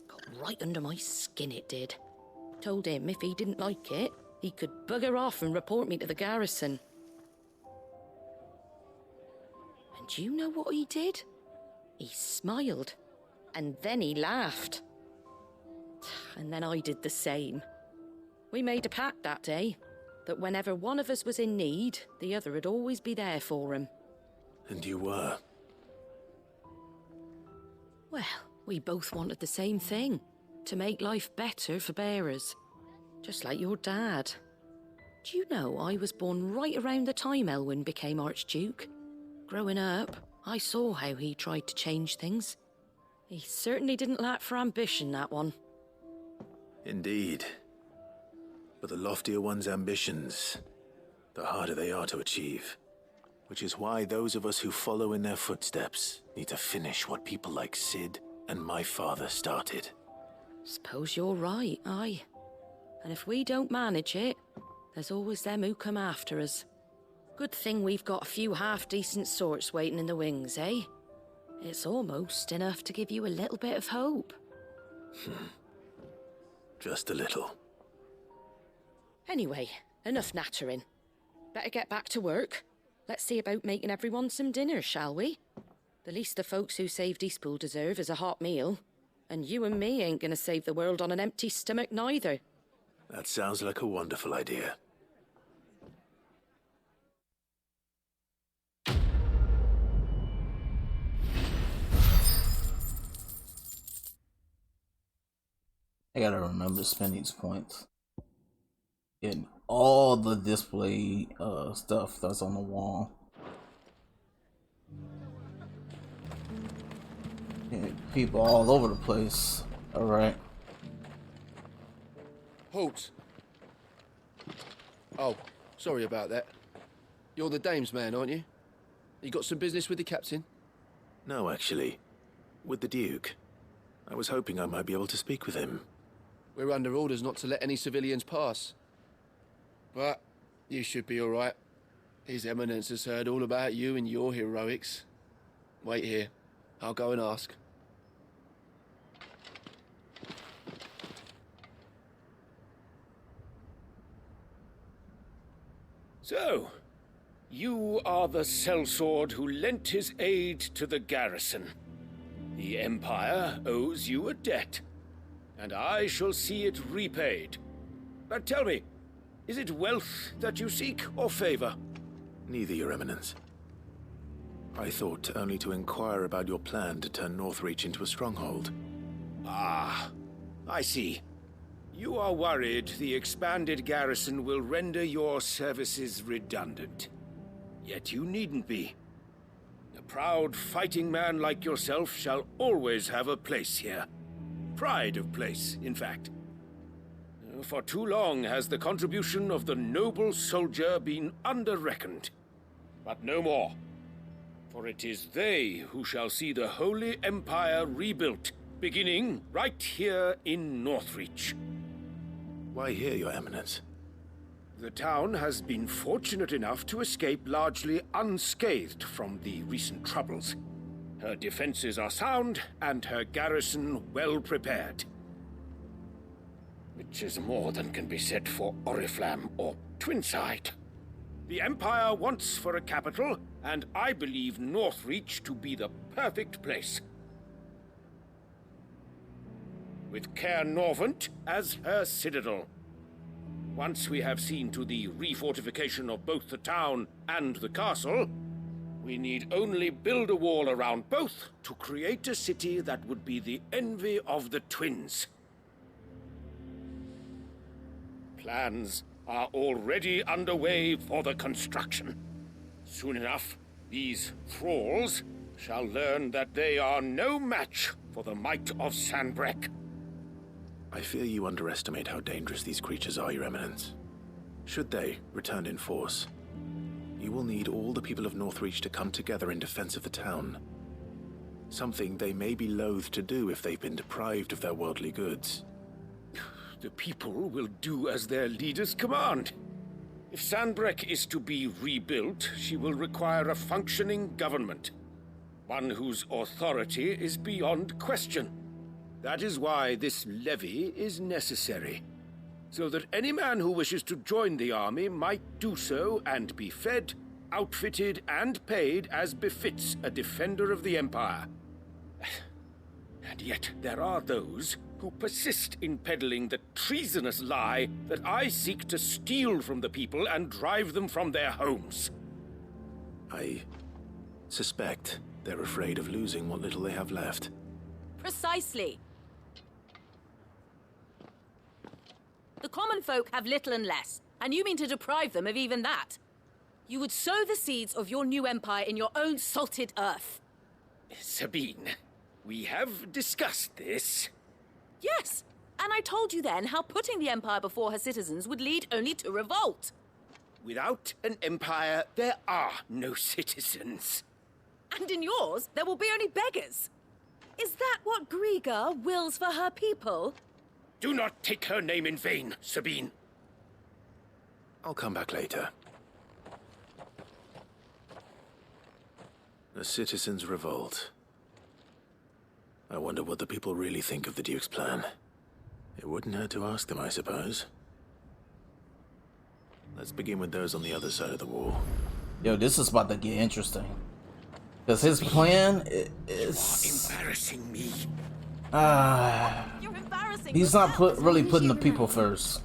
Speaker 4: Got right under my skin, it did. Told him if he didn't like it, he could bugger off and report me to the garrison. And you know what he did? He smiled. And then he laughed. And then I did the same. We made a pact that day, that whenever one of us was in need, the other would always be there for him.
Speaker 3: And you were?
Speaker 4: Well, we both wanted the same thing. To make life better for bearers. Just like your dad. Do you know I was born right around the time Elwyn became Archduke? Growing up, I saw how he tried to change things. He certainly didn't lack for ambition, that one.
Speaker 3: Indeed. But the loftier one's ambitions, the harder they are to achieve. Which is why those of us who follow in their footsteps need to finish what people like Sid and my father started.
Speaker 4: Suppose you're right, aye. And if we don't manage it, there's always them who come after us. Good thing we've got a few half-decent sorts waiting in the wings, eh? It's almost enough to give you a little bit of hope.
Speaker 3: Just a little.
Speaker 4: Anyway, enough nattering. Better get back to work. Let's see about making everyone some dinner, shall we? The least the folks who saved Eastpool deserve is a hot meal. And you and me ain't gonna save the world on an empty stomach neither.
Speaker 3: That sounds like a wonderful idea.
Speaker 1: I gotta remember to spend these points. Getting all the display stuff that's on the wall. Yeah, people all over the place. Alright.
Speaker 8: Halt! Oh, sorry about that. You're the dame's man, aren't you? You got some business with the captain?
Speaker 3: No, actually. With the Duke. I was hoping I might be able to speak with him.
Speaker 8: We're under orders not to let any civilians pass. But you should be all right. His Eminence has heard all about you and your heroics. Wait here. I'll go and ask.
Speaker 3: So,
Speaker 14: You are the sellsword who lent his aid to the garrison. The Empire owes you a debt, and I shall see it repaid. But tell me, is it wealth that you seek, or favor?
Speaker 3: Neither, Your Eminence. I thought only to inquire about your plan to turn Northreach into a stronghold.
Speaker 14: Ah, I see. You are worried the expanded garrison will render your services redundant. Yet you needn't be. A proud fighting man like yourself shall always have a place here. Pride of place, in fact. For too long has the contribution of the noble soldier been under-reckoned. But no more. For it is they who shall see the Holy Empire rebuilt, beginning right here in Northreach.
Speaker 3: Why here, Your Eminence?
Speaker 14: The town has been fortunate enough to escape largely unscathed from the recent troubles. Her defenses are sound, and her garrison well prepared. Which is more than can be said for Oriflamme or Twinside. The Empire wants for a capital, and I believe Northreach to be the perfect place. With Caer Norvent as her citadel. Once we have seen to the refortification of both the town and the castle, we need only build a wall around both to create a city that would be the envy of the twins. Plans are already underway for the construction. Soon enough, these thralls shall learn that they are no match for the might of Sanbreque.
Speaker 3: I fear you underestimate how dangerous these creatures are, Your Eminence. Should they return in force, you will need all the people of Northreach to come together in defense of the town. Something they may be loath to do if they've been deprived of their worldly goods.
Speaker 14: The people will do as their leaders command. If Sanbreque is to be rebuilt, she will require a functioning government. One whose authority is beyond question. That is why this levy is necessary. So that any man who wishes to join the army might do so and be fed, outfitted, and paid as befits a defender of the Empire. And yet there are those who persist in peddling the treasonous lie that I seek to steal from the people and drive them from their homes.
Speaker 3: I suspect they're afraid of losing what little they have left.
Speaker 15: Precisely. The common folk have little and less, and you mean to deprive them of even that. You would sow the seeds of your new empire in your own salted earth.
Speaker 14: Sabine, we have discussed this.
Speaker 15: Yes, and I told you then how putting the empire before her citizens would lead only to revolt.
Speaker 14: Without an empire, there are no citizens.
Speaker 15: And in yours, there will be only beggars. Is that what Griga wills for her people?
Speaker 14: Do not take her name in vain, Sabine.
Speaker 3: I'll come back later. The citizens revolt. I wonder what the people really think of the Duke's plan. It wouldn't hurt to ask them, I suppose. Let's begin with those on the other side of the wall.
Speaker 1: Yo, this is about to get interesting. Because his plan is...
Speaker 14: You are embarrassing me.
Speaker 15: You're embarrassing
Speaker 1: he's not really putting the people
Speaker 15: remain.
Speaker 1: first.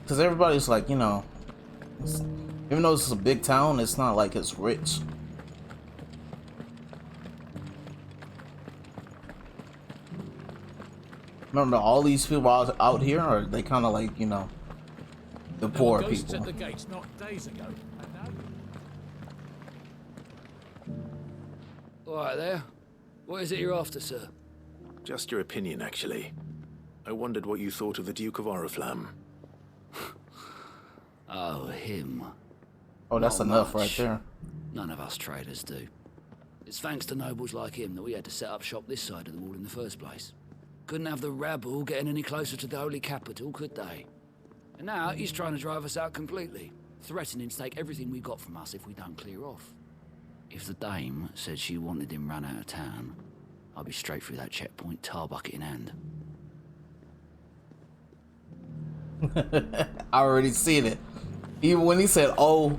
Speaker 1: Because everybody's like, you know, even though it's a big town, it's not like it's rich. Remember, all these people out here are they kind of like, you know, the poor people.
Speaker 16: At the gates not days ago.
Speaker 11: All right there. What is it you're after, sir?
Speaker 3: Just your opinion, actually. I wondered what you thought of the Duke of Oriflamme.
Speaker 11: Oh, him.
Speaker 1: Oh, that's
Speaker 11: Not
Speaker 1: enough
Speaker 11: much.
Speaker 1: right there.
Speaker 11: None of us traders do. It's thanks to nobles like him that we had to set up shop this side of the wall in the first place. Couldn't have the rabble getting any closer to the holy capital, could they? And now he's trying to drive us out completely, threatening to take everything we got from us if we don't clear off. If the dame said she wanted him run out of town, I'd be straight through that checkpoint, tar bucket in hand.
Speaker 1: I already seen it. Even when he said, "Oh,"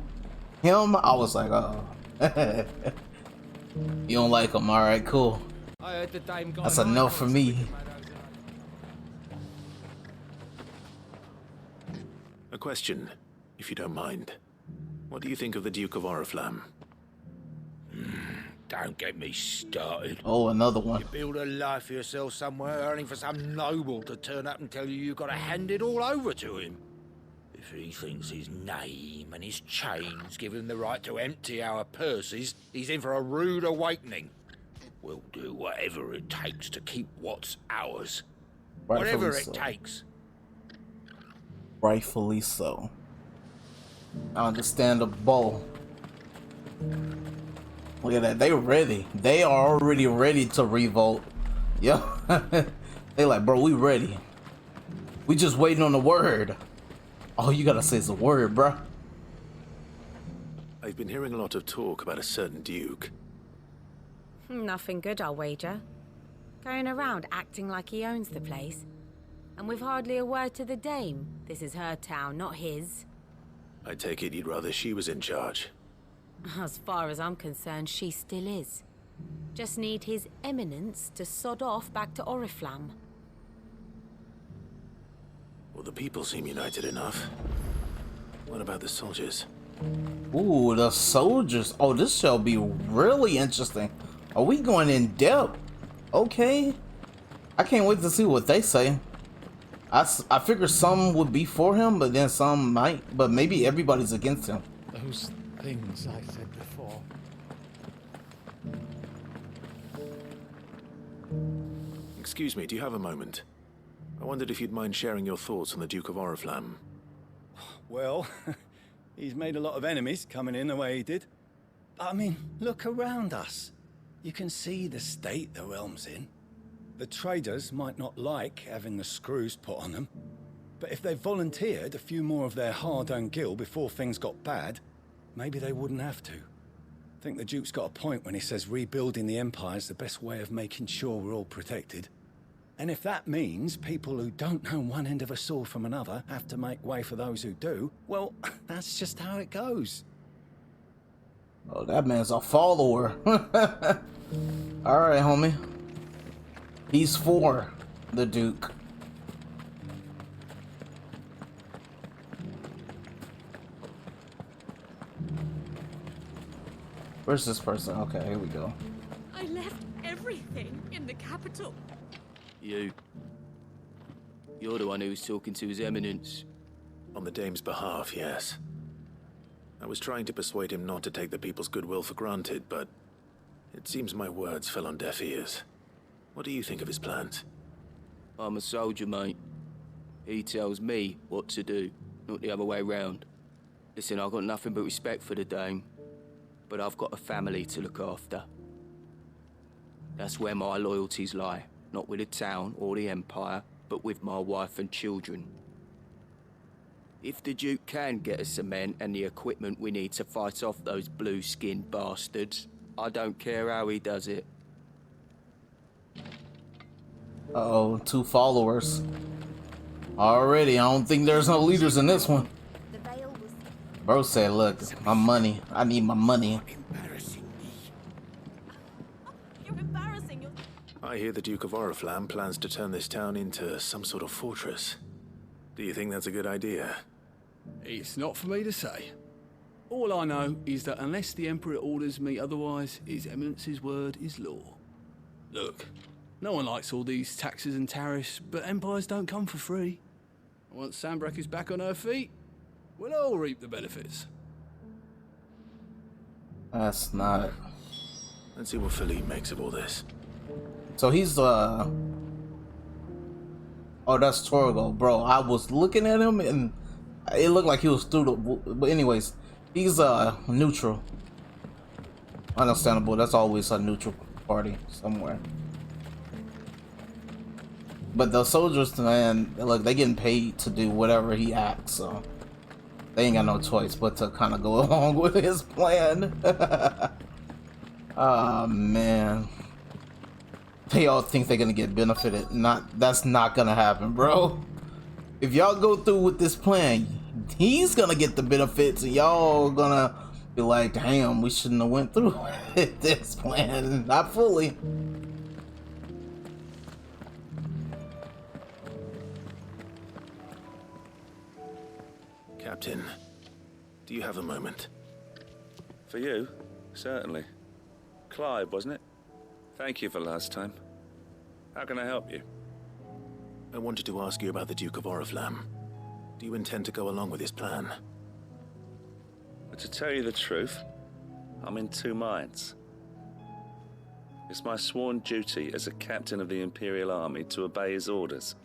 Speaker 1: Him, I was like, oh. You don't like him, alright, cool.
Speaker 16: I heard the dame got
Speaker 1: That's enough for me.
Speaker 3: A question, if you don't mind. What do you think of the Duke of Oriflamme?
Speaker 17: Don't get me started.
Speaker 1: Oh, another one.
Speaker 17: You build a life for yourself somewhere, earning for some noble to turn up and tell you you've got to hand it all over to him. If he thinks his name and his chains give him the right to empty our purses, he's in for a rude awakening. We'll do whatever it takes to keep what's ours. Whatever it takes.
Speaker 1: Rightfully so. Understandable. Look at that. They ready. They are already ready to revolt. Yeah. They like, bro, we ready. We just waiting on the word. All you gotta say is the word, bro.
Speaker 3: I've been hearing a lot of talk about a certain duke.
Speaker 18: Nothing good, I'll wager. Going around acting like he owns the place. And with hardly a word to the dame. This is her town, not his.
Speaker 3: I take it you'd rather she was in charge.
Speaker 18: As far as I'm concerned, she still is. Just need his eminence to sod off back to Oriflamme.
Speaker 3: Well, the people seem united enough. What about the soldiers?
Speaker 1: Ooh, the soldiers. Oh, this shall be really interesting. Are we going in depth? Okay. I can't wait to see what they say. I figure some would be for him, but then some might. But maybe everybody's against him.
Speaker 16: Those things I said before.
Speaker 3: Excuse me, do you have a moment? I wondered if you'd mind sharing your thoughts on the Duke of Oriflamme.
Speaker 19: Well, he's made a lot of enemies coming in the way he did. I mean, look around us. You can see the state the realm's in. The traders might not like having the screws put on them, but if they volunteered a few more of their hard-earned gil before things got bad, maybe they wouldn't have to. I think the Duke's got a point when he says rebuilding the Empire's the best way of making sure we're all protected. And if that means people who don't know one end of a sword from another have to make way for those who do, well, that's just how it goes.
Speaker 1: Oh, that man's a follower. Alright, homie. He's for the Duke. Where's this person? Okay, here we go.
Speaker 20: I left everything in the capital.
Speaker 21: You're the one who was talking to His Eminence.
Speaker 3: On the dame's behalf, yes. I was trying to persuade him not to take the people's goodwill for granted, but it seems my words fell on deaf ears. What do you think of his plans?
Speaker 21: I'm a soldier, mate. He tells me what to do, not the other way round. Listen, I've got nothing but respect for the dame, but I've got a family to look after. That's where my loyalties lie, not with the town or the Empire, but with my wife and children. If the Duke can get us some men and the equipment we need to fight off those blue-skinned bastards, I don't care how he does it.
Speaker 1: Uh-oh, 2 followers. Already, I don't think there's no leaders in this one. Bro said, look, my money. I need my money.
Speaker 20: You're embarrassing.
Speaker 3: I hear the Duke of Oriflamme plans to turn this town into some sort of fortress. Do you think that's a good idea?
Speaker 10: It's not for me to say. All I know is that unless the Emperor orders me otherwise, His Eminence's word is law. Look, no one likes all these taxes and tariffs, but empires don't come for free. Once Sanbreque is back on her feet, we'll all reap the benefits.
Speaker 1: That's not...
Speaker 3: Let's see what Philippe makes of all this.
Speaker 1: So he's, Oh, that's Torgo, bro. I was looking at him and it looked like he was through the... But anyways, he's, neutral. Understandable. That's always a neutral party somewhere. But the soldiers, man, look, they getting paid to do whatever he acts, so they ain't got no choice but to kind of go along with his plan. Oh, man. They all think they're gonna get benefited. That's not gonna happen, bro. If y'all go through with this plan, he's gonna get the benefits and y'all gonna be like, damn, we shouldn't have went through this plan. Not fully.
Speaker 3: Captain, do you have a moment?
Speaker 13: For you? Certainly. Clive, wasn't it? Thank you for last time. How can I help you?
Speaker 3: I wanted to ask you about the Duke of Oriflamme. Do you intend to go along with his plan?
Speaker 13: But to tell you the truth, I'm in two minds. It's my sworn duty as a captain of the Imperial Army to obey his orders.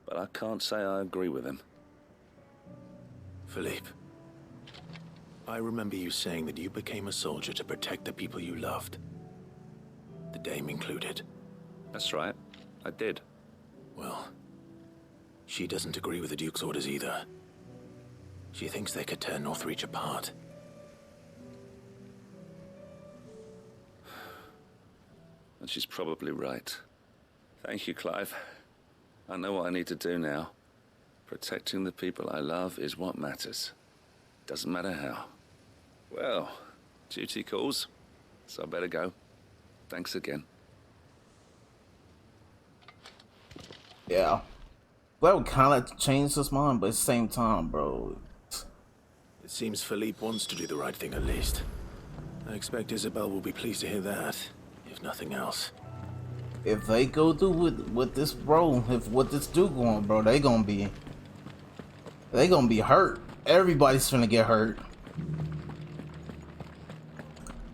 Speaker 13: But I can't say I agree with him.
Speaker 3: Philippe, I remember you saying that you became a soldier to protect the people you loved. The Dame included.
Speaker 13: That's right, I did.
Speaker 3: Well, she doesn't agree with the Duke's orders either. She thinks they could tear Northreach apart.
Speaker 13: And she's probably right. Thank you, Clive. I know what I need to do now. Protecting the people I love is what matters. Doesn't matter how. Well, duty calls, so I better go. Thanks again.
Speaker 1: Yeah. That would kind of change his mind, but at the same time, bro.
Speaker 3: It seems Philippe wants to do the right thing at least. I expect Isabel will be pleased to hear that, if nothing else.
Speaker 1: If they go through with this, bro, with this Duke going, bro, they gonna be hurt. Everybody's finna get hurt.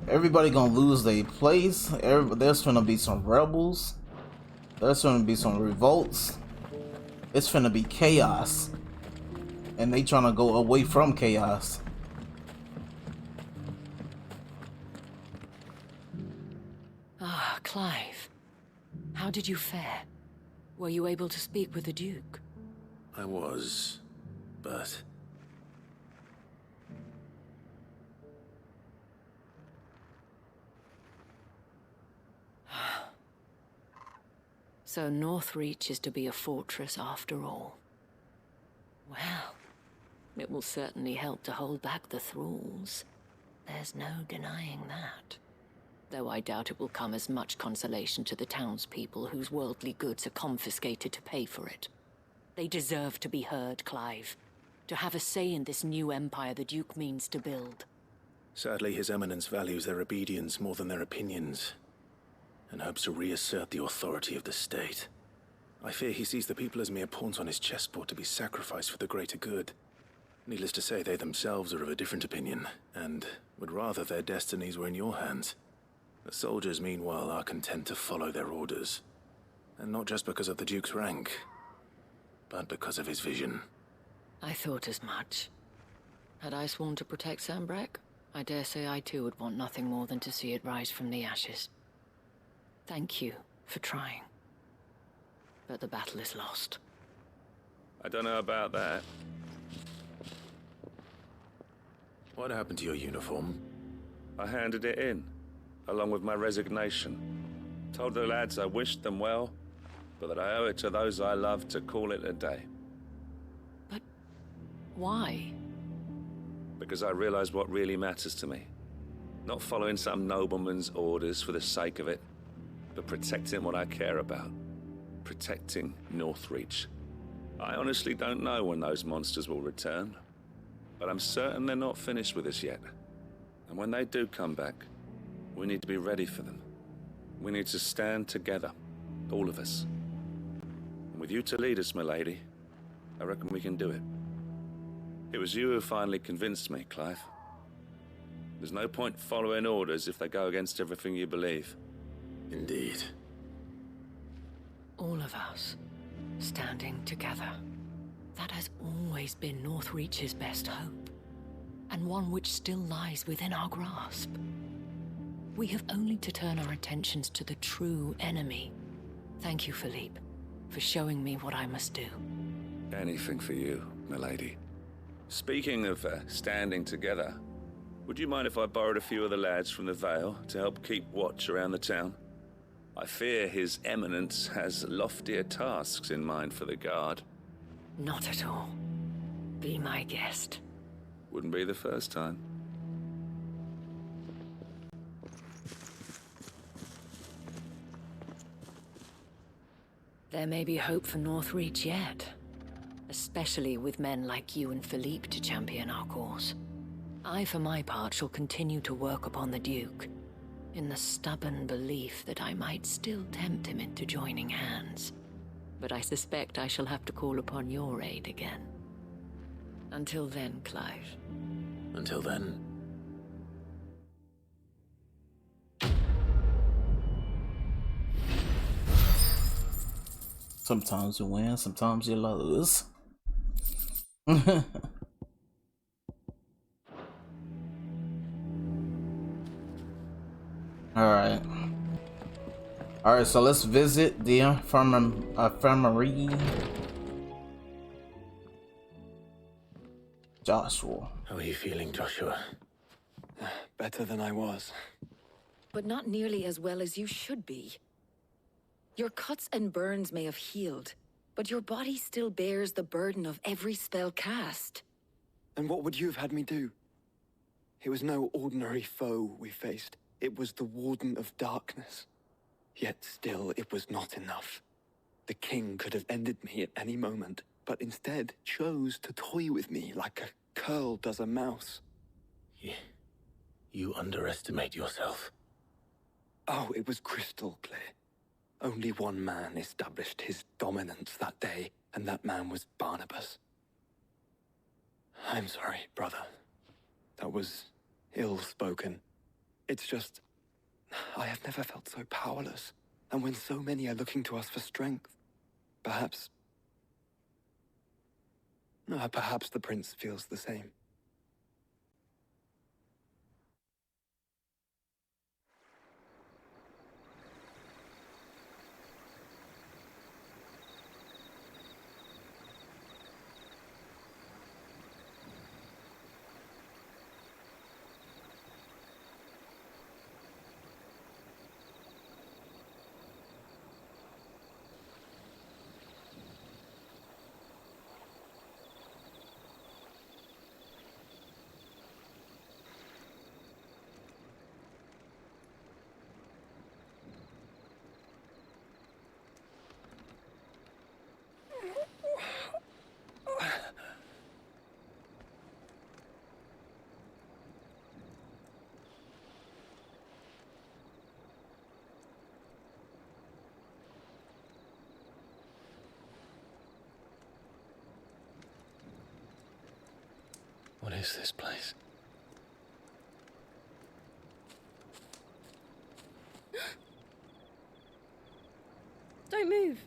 Speaker 1: Everybody gonna lose their place. There's finna be some rebels. There's finna be some revolts. It's finna be chaos. And they trying to go away from chaos.
Speaker 4: Ah, Clive. How did you fare? Were you able to speak with the Duke?
Speaker 3: I was, but...
Speaker 4: So Northreach is to be a fortress after all. Well, it will certainly help to hold back the thralls. There's no denying that. Though I doubt it will come as much consolation to the townspeople whose worldly goods are confiscated to pay for it. They deserve to be heard, Clive. To have a say in this new empire the Duke means to build.
Speaker 3: Sadly, His Eminence values their obedience more than their opinions, and hopes to reassert the authority of the state. I fear he sees the people as mere pawns on his chessboard to be sacrificed for the greater good. Needless to say, they themselves are of a different opinion, and would rather their destinies were in your hands. The soldiers, meanwhile, are content to follow their orders. And not just because of the Duke's rank, but because of his vision.
Speaker 4: I thought as much. Had I sworn to protect Sanbreque, I dare say I too would want nothing more than to see it rise from the ashes. Thank you for trying. But the battle is lost.
Speaker 13: I don't know about that.
Speaker 3: What happened to your uniform?
Speaker 13: I handed it in, along with my resignation. Told the lads I wished them well, but that I owe it to those I love to call it a day.
Speaker 4: But why?
Speaker 13: Because I realized what really matters to me. Not following some nobleman's orders for the sake of it, but protecting what I care about. Protecting Northreach. I honestly don't know when those monsters will return, but I'm certain they're not finished with us yet. And when they do come back, we need to be ready for them. We need to stand together, all of us. And with you to lead us, milady, I reckon we can do it. It was you who finally convinced me, Clive. There's no point following orders if they go against everything you believe.
Speaker 3: Indeed.
Speaker 4: All of us, standing together. That has always been Northreach's best hope, and one which still lies within our grasp. We have only to turn our attentions to the true enemy. Thank you, Philippe, for showing me what I must do.
Speaker 13: Anything for you, milady. Speaking of standing together, would you mind if I borrowed a few of the lads from the Vale to help keep watch around the town? I fear His Eminence has loftier tasks in mind for the guard.
Speaker 4: Not at all. Be my guest.
Speaker 13: Wouldn't be the first time.
Speaker 4: There may be hope for Northreach yet. Especially with men like you and Philippe to champion our cause. I, for my part, shall continue to work upon the Duke, in the stubborn belief that I might still tempt him into joining hands. But I suspect I shall have to call upon your aid again. Until then, Clive.
Speaker 3: Until then.
Speaker 1: Sometimes you win, sometimes you lose. Alright. Alright, so let's visit the infirmary. Joshua.
Speaker 3: How are you feeling, Joshua?
Speaker 5: Better than I was.
Speaker 4: But not nearly as well as you should be. Your cuts and burns may have healed, but your body still bears the burden of every spell cast.
Speaker 5: And what would you have had me do? It was no ordinary foe we faced. It was the Warden of Darkness. Yet still, it was not enough. The king could have ended me at any moment, but instead chose to toy with me like a curl does a mouse.
Speaker 3: You underestimate yourself.
Speaker 5: Oh, it was crystal clear. Only one man established his dominance that day, and that man was Barnabas. I'm sorry, brother. That was ill-spoken. It's just, I have never felt so powerless. And when so many are looking to us for strength, perhaps the prince feels the same.
Speaker 3: What is this place?
Speaker 12: Don't move.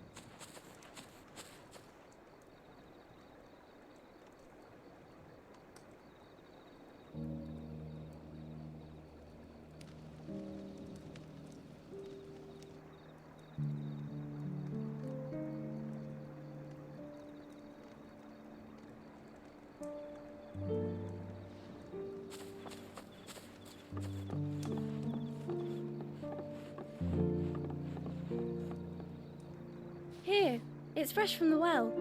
Speaker 12: Here, it's fresh from the well.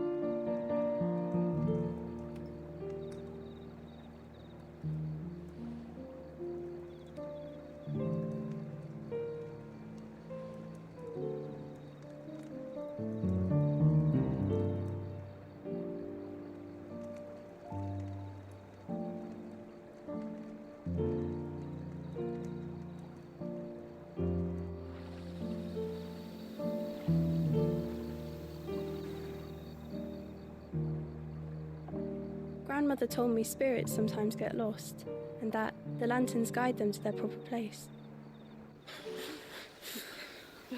Speaker 12: Grandmother told me spirits sometimes get lost, and that the lanterns guide them to their proper place.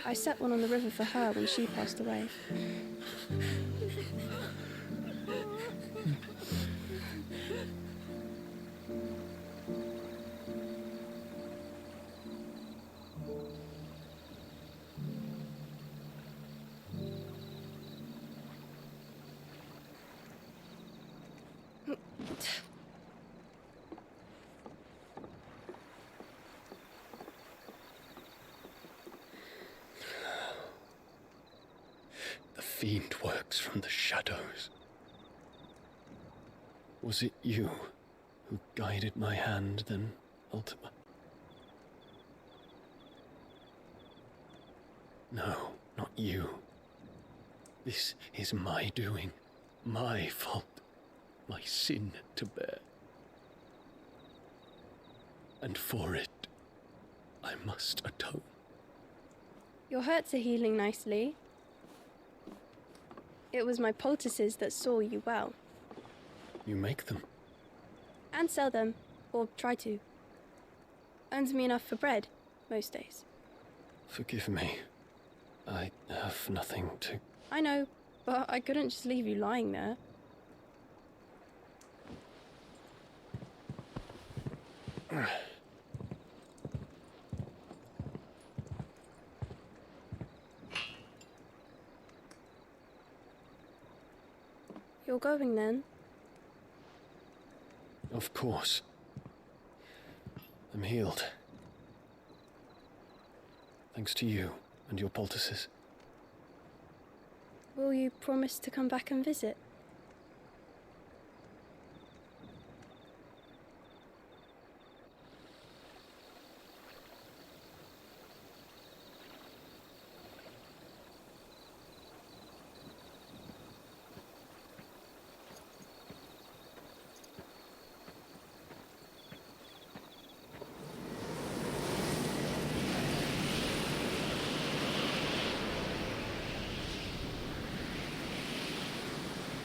Speaker 12: I set one on the river for her when she passed away.
Speaker 3: The fiend works from the shadows. Was it you who guided my hand, then, Ultima? No, not you. This is my doing, my fault, my sin to bear. And for it, I must atone.
Speaker 6: Your hurts are healing nicely. It was my poultices that saw you well.
Speaker 3: You make them?
Speaker 6: And sell them, or try to. Earns me enough for bread, most days.
Speaker 3: Forgive me. I have nothing to...
Speaker 6: I know, but I couldn't just leave you lying there. You're going then?
Speaker 3: Of course. I'm healed. Thanks to you and your poultices.
Speaker 6: Will you promise to come back and visit?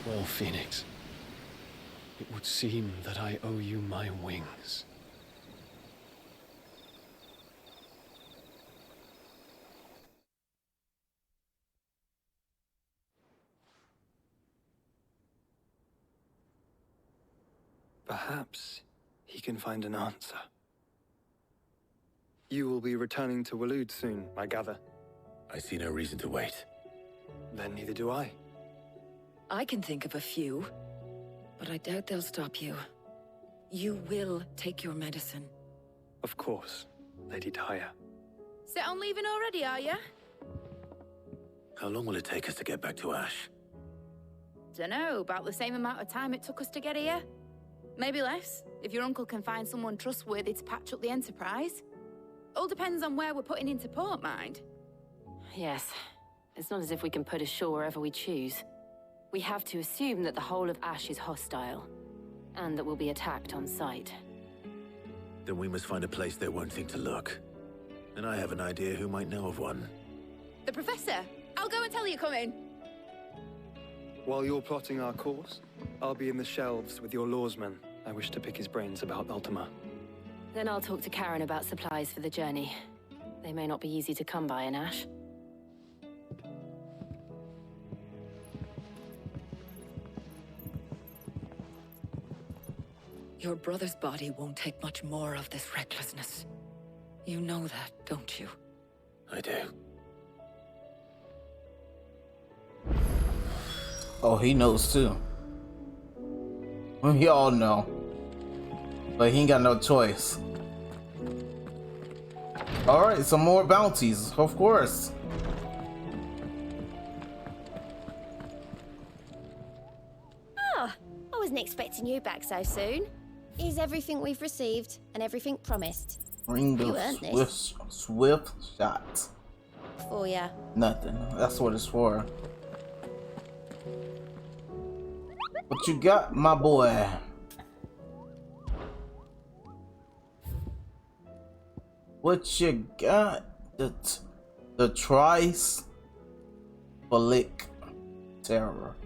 Speaker 3: Well, Phoenix, it would seem that I owe you my wings.
Speaker 5: Perhaps he can find an answer. You will be returning to Waloed soon, I gather.
Speaker 3: I see no reason to wait.
Speaker 5: Then neither do I.
Speaker 4: I can think of a few, but I doubt they'll stop you. You will take your medicine.
Speaker 5: Of course, Lady Daya.
Speaker 15: Set on leaving already, are you?
Speaker 3: How long will it take us to get back to Ash?
Speaker 15: Dunno, about the same amount of time it took us to get here. Maybe less, if your uncle can find someone trustworthy to patch up the Enterprise. All depends on where we're putting into port, mind.
Speaker 7: Yes. It's not as if we can put ashore wherever we choose. We have to assume that the whole of Ash is hostile, and that we'll be attacked on sight.
Speaker 3: Then we must find a place they won't think to look. And I have an idea who might know of one.
Speaker 15: The Professor! I'll go and tell you come in.
Speaker 5: While you're plotting our course, I'll be in the shelves with your lawsman. I wish to pick his brains about Ultima.
Speaker 7: Then I'll talk to Karen about supplies for the journey. They may not be easy to come by in Ash.
Speaker 4: Your brother's body won't take much more of this recklessness. You know that, don't you?
Speaker 3: I do.
Speaker 1: Oh, he knows too. We all know. But he ain't got no choice. Alright, some more bounties, of course.
Speaker 22: Ah, I wasn't expecting you back so soon. Here's everything we've received and everything promised.
Speaker 1: Ring
Speaker 22: You
Speaker 1: the
Speaker 22: earned this.
Speaker 1: swift shots.
Speaker 22: For ya.
Speaker 1: Nothing. That's what it's for. What you got, my boy? What you got? The trice Balik terror.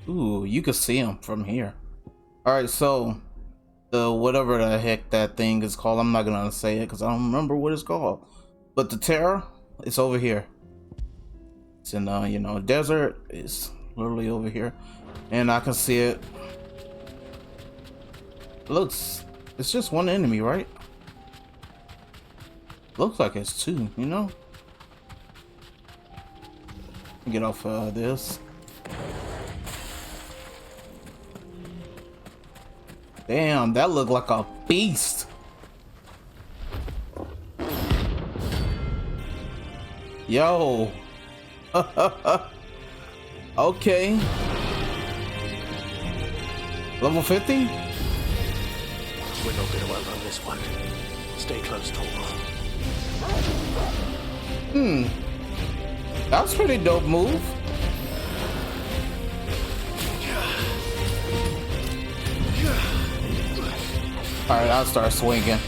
Speaker 1: Ooh, you can see him from here. Alright, so the whatever the heck that thing is called, I'm not gonna say it because I don't remember what it's called. But the terror, it's over here. It's in you know, desert. It's literally over here. And I can see it. Looks, it's just one enemy, right? Looks like it's two, you know? Get off this. Damn, that looked like a beast. Yo. Okay. Level 50?
Speaker 3: We're not gonna outrun this one. Stay close, Thor.
Speaker 1: That was a pretty dope move. Alright, I'll start swinging.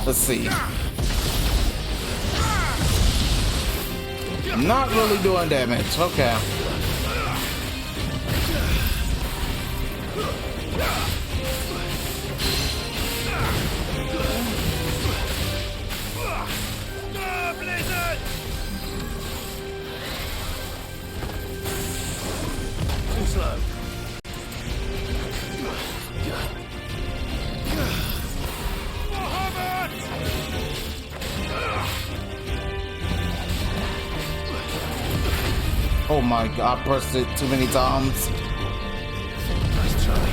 Speaker 1: Let's see. Not really doing damage. Okay.
Speaker 3: Too slow.
Speaker 1: Oh my god, I pressed it too many times.
Speaker 3: Nice try.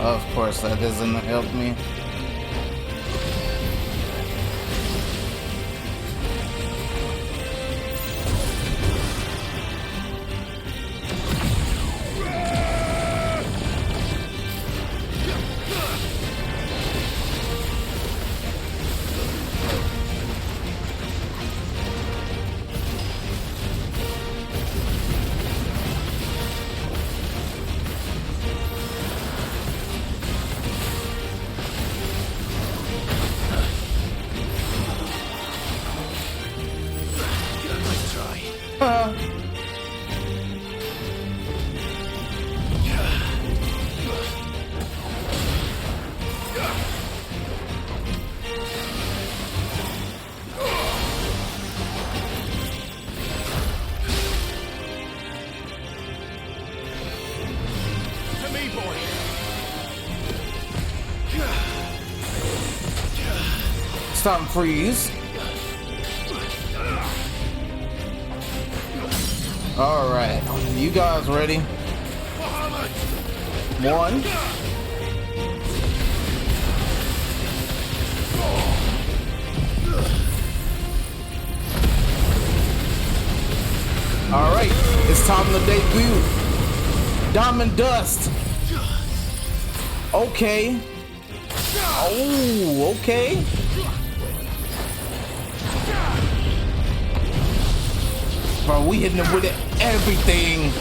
Speaker 1: Of course, that doesn't help me. Stop and freeze. All right, you guys ready? One. All right, it's time to debut. Diamond Dust. Okay. Oh, okay. Bro, we hitting him with everything.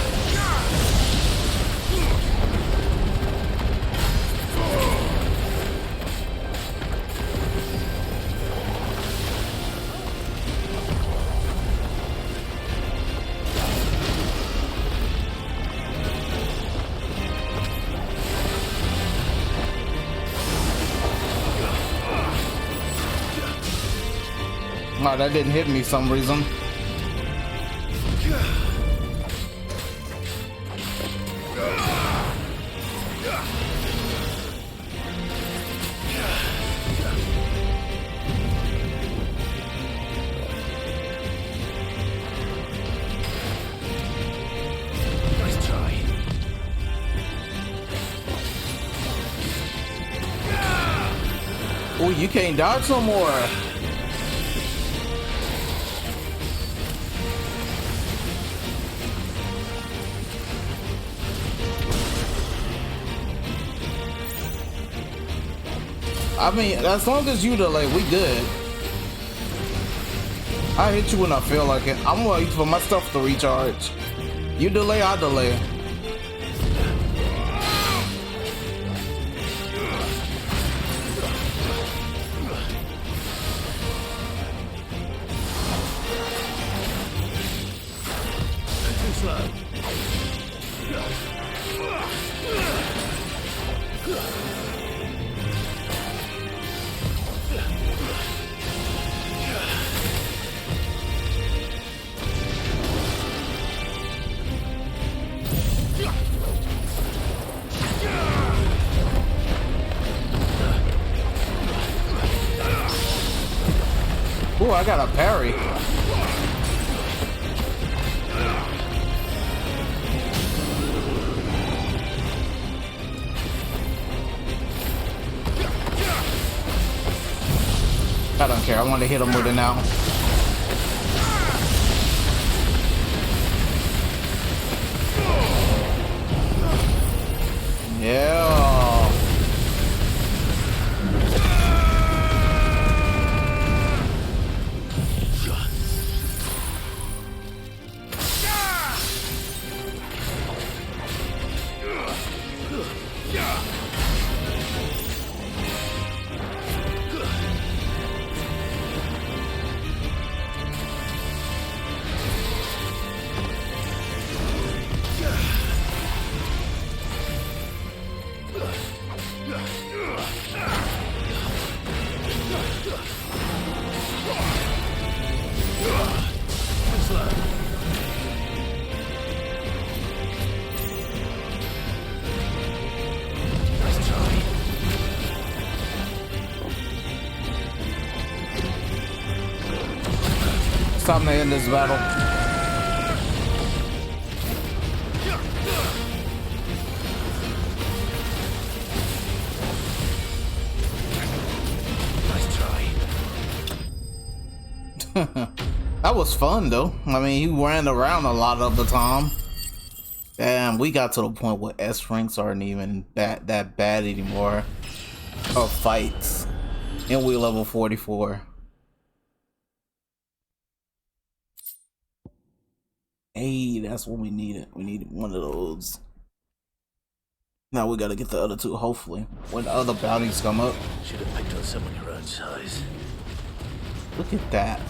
Speaker 1: Oh, that didn't hit me for some reason.
Speaker 3: Nice try.
Speaker 1: Oh, you can't dodge no more. I mean, as long as you delay, we good. I hit you when I feel like it. I'm waiting for my stuff to recharge. You delay, I delay.
Speaker 3: Too slow.
Speaker 1: Ooh, I got a parry. I don't care. I want to hit him with it now. time to end this battle. That was fun though. I mean, he ran around a lot of the time. Damn, we got to the point where S ranks aren't even that bad anymore. Or fights. And we level 44. Hey, that's what we needed. We needed one of those. Now we gotta get the other two, hopefully, when the other bounties come up.
Speaker 3: Should have picked on someone your own size.
Speaker 1: Look at that.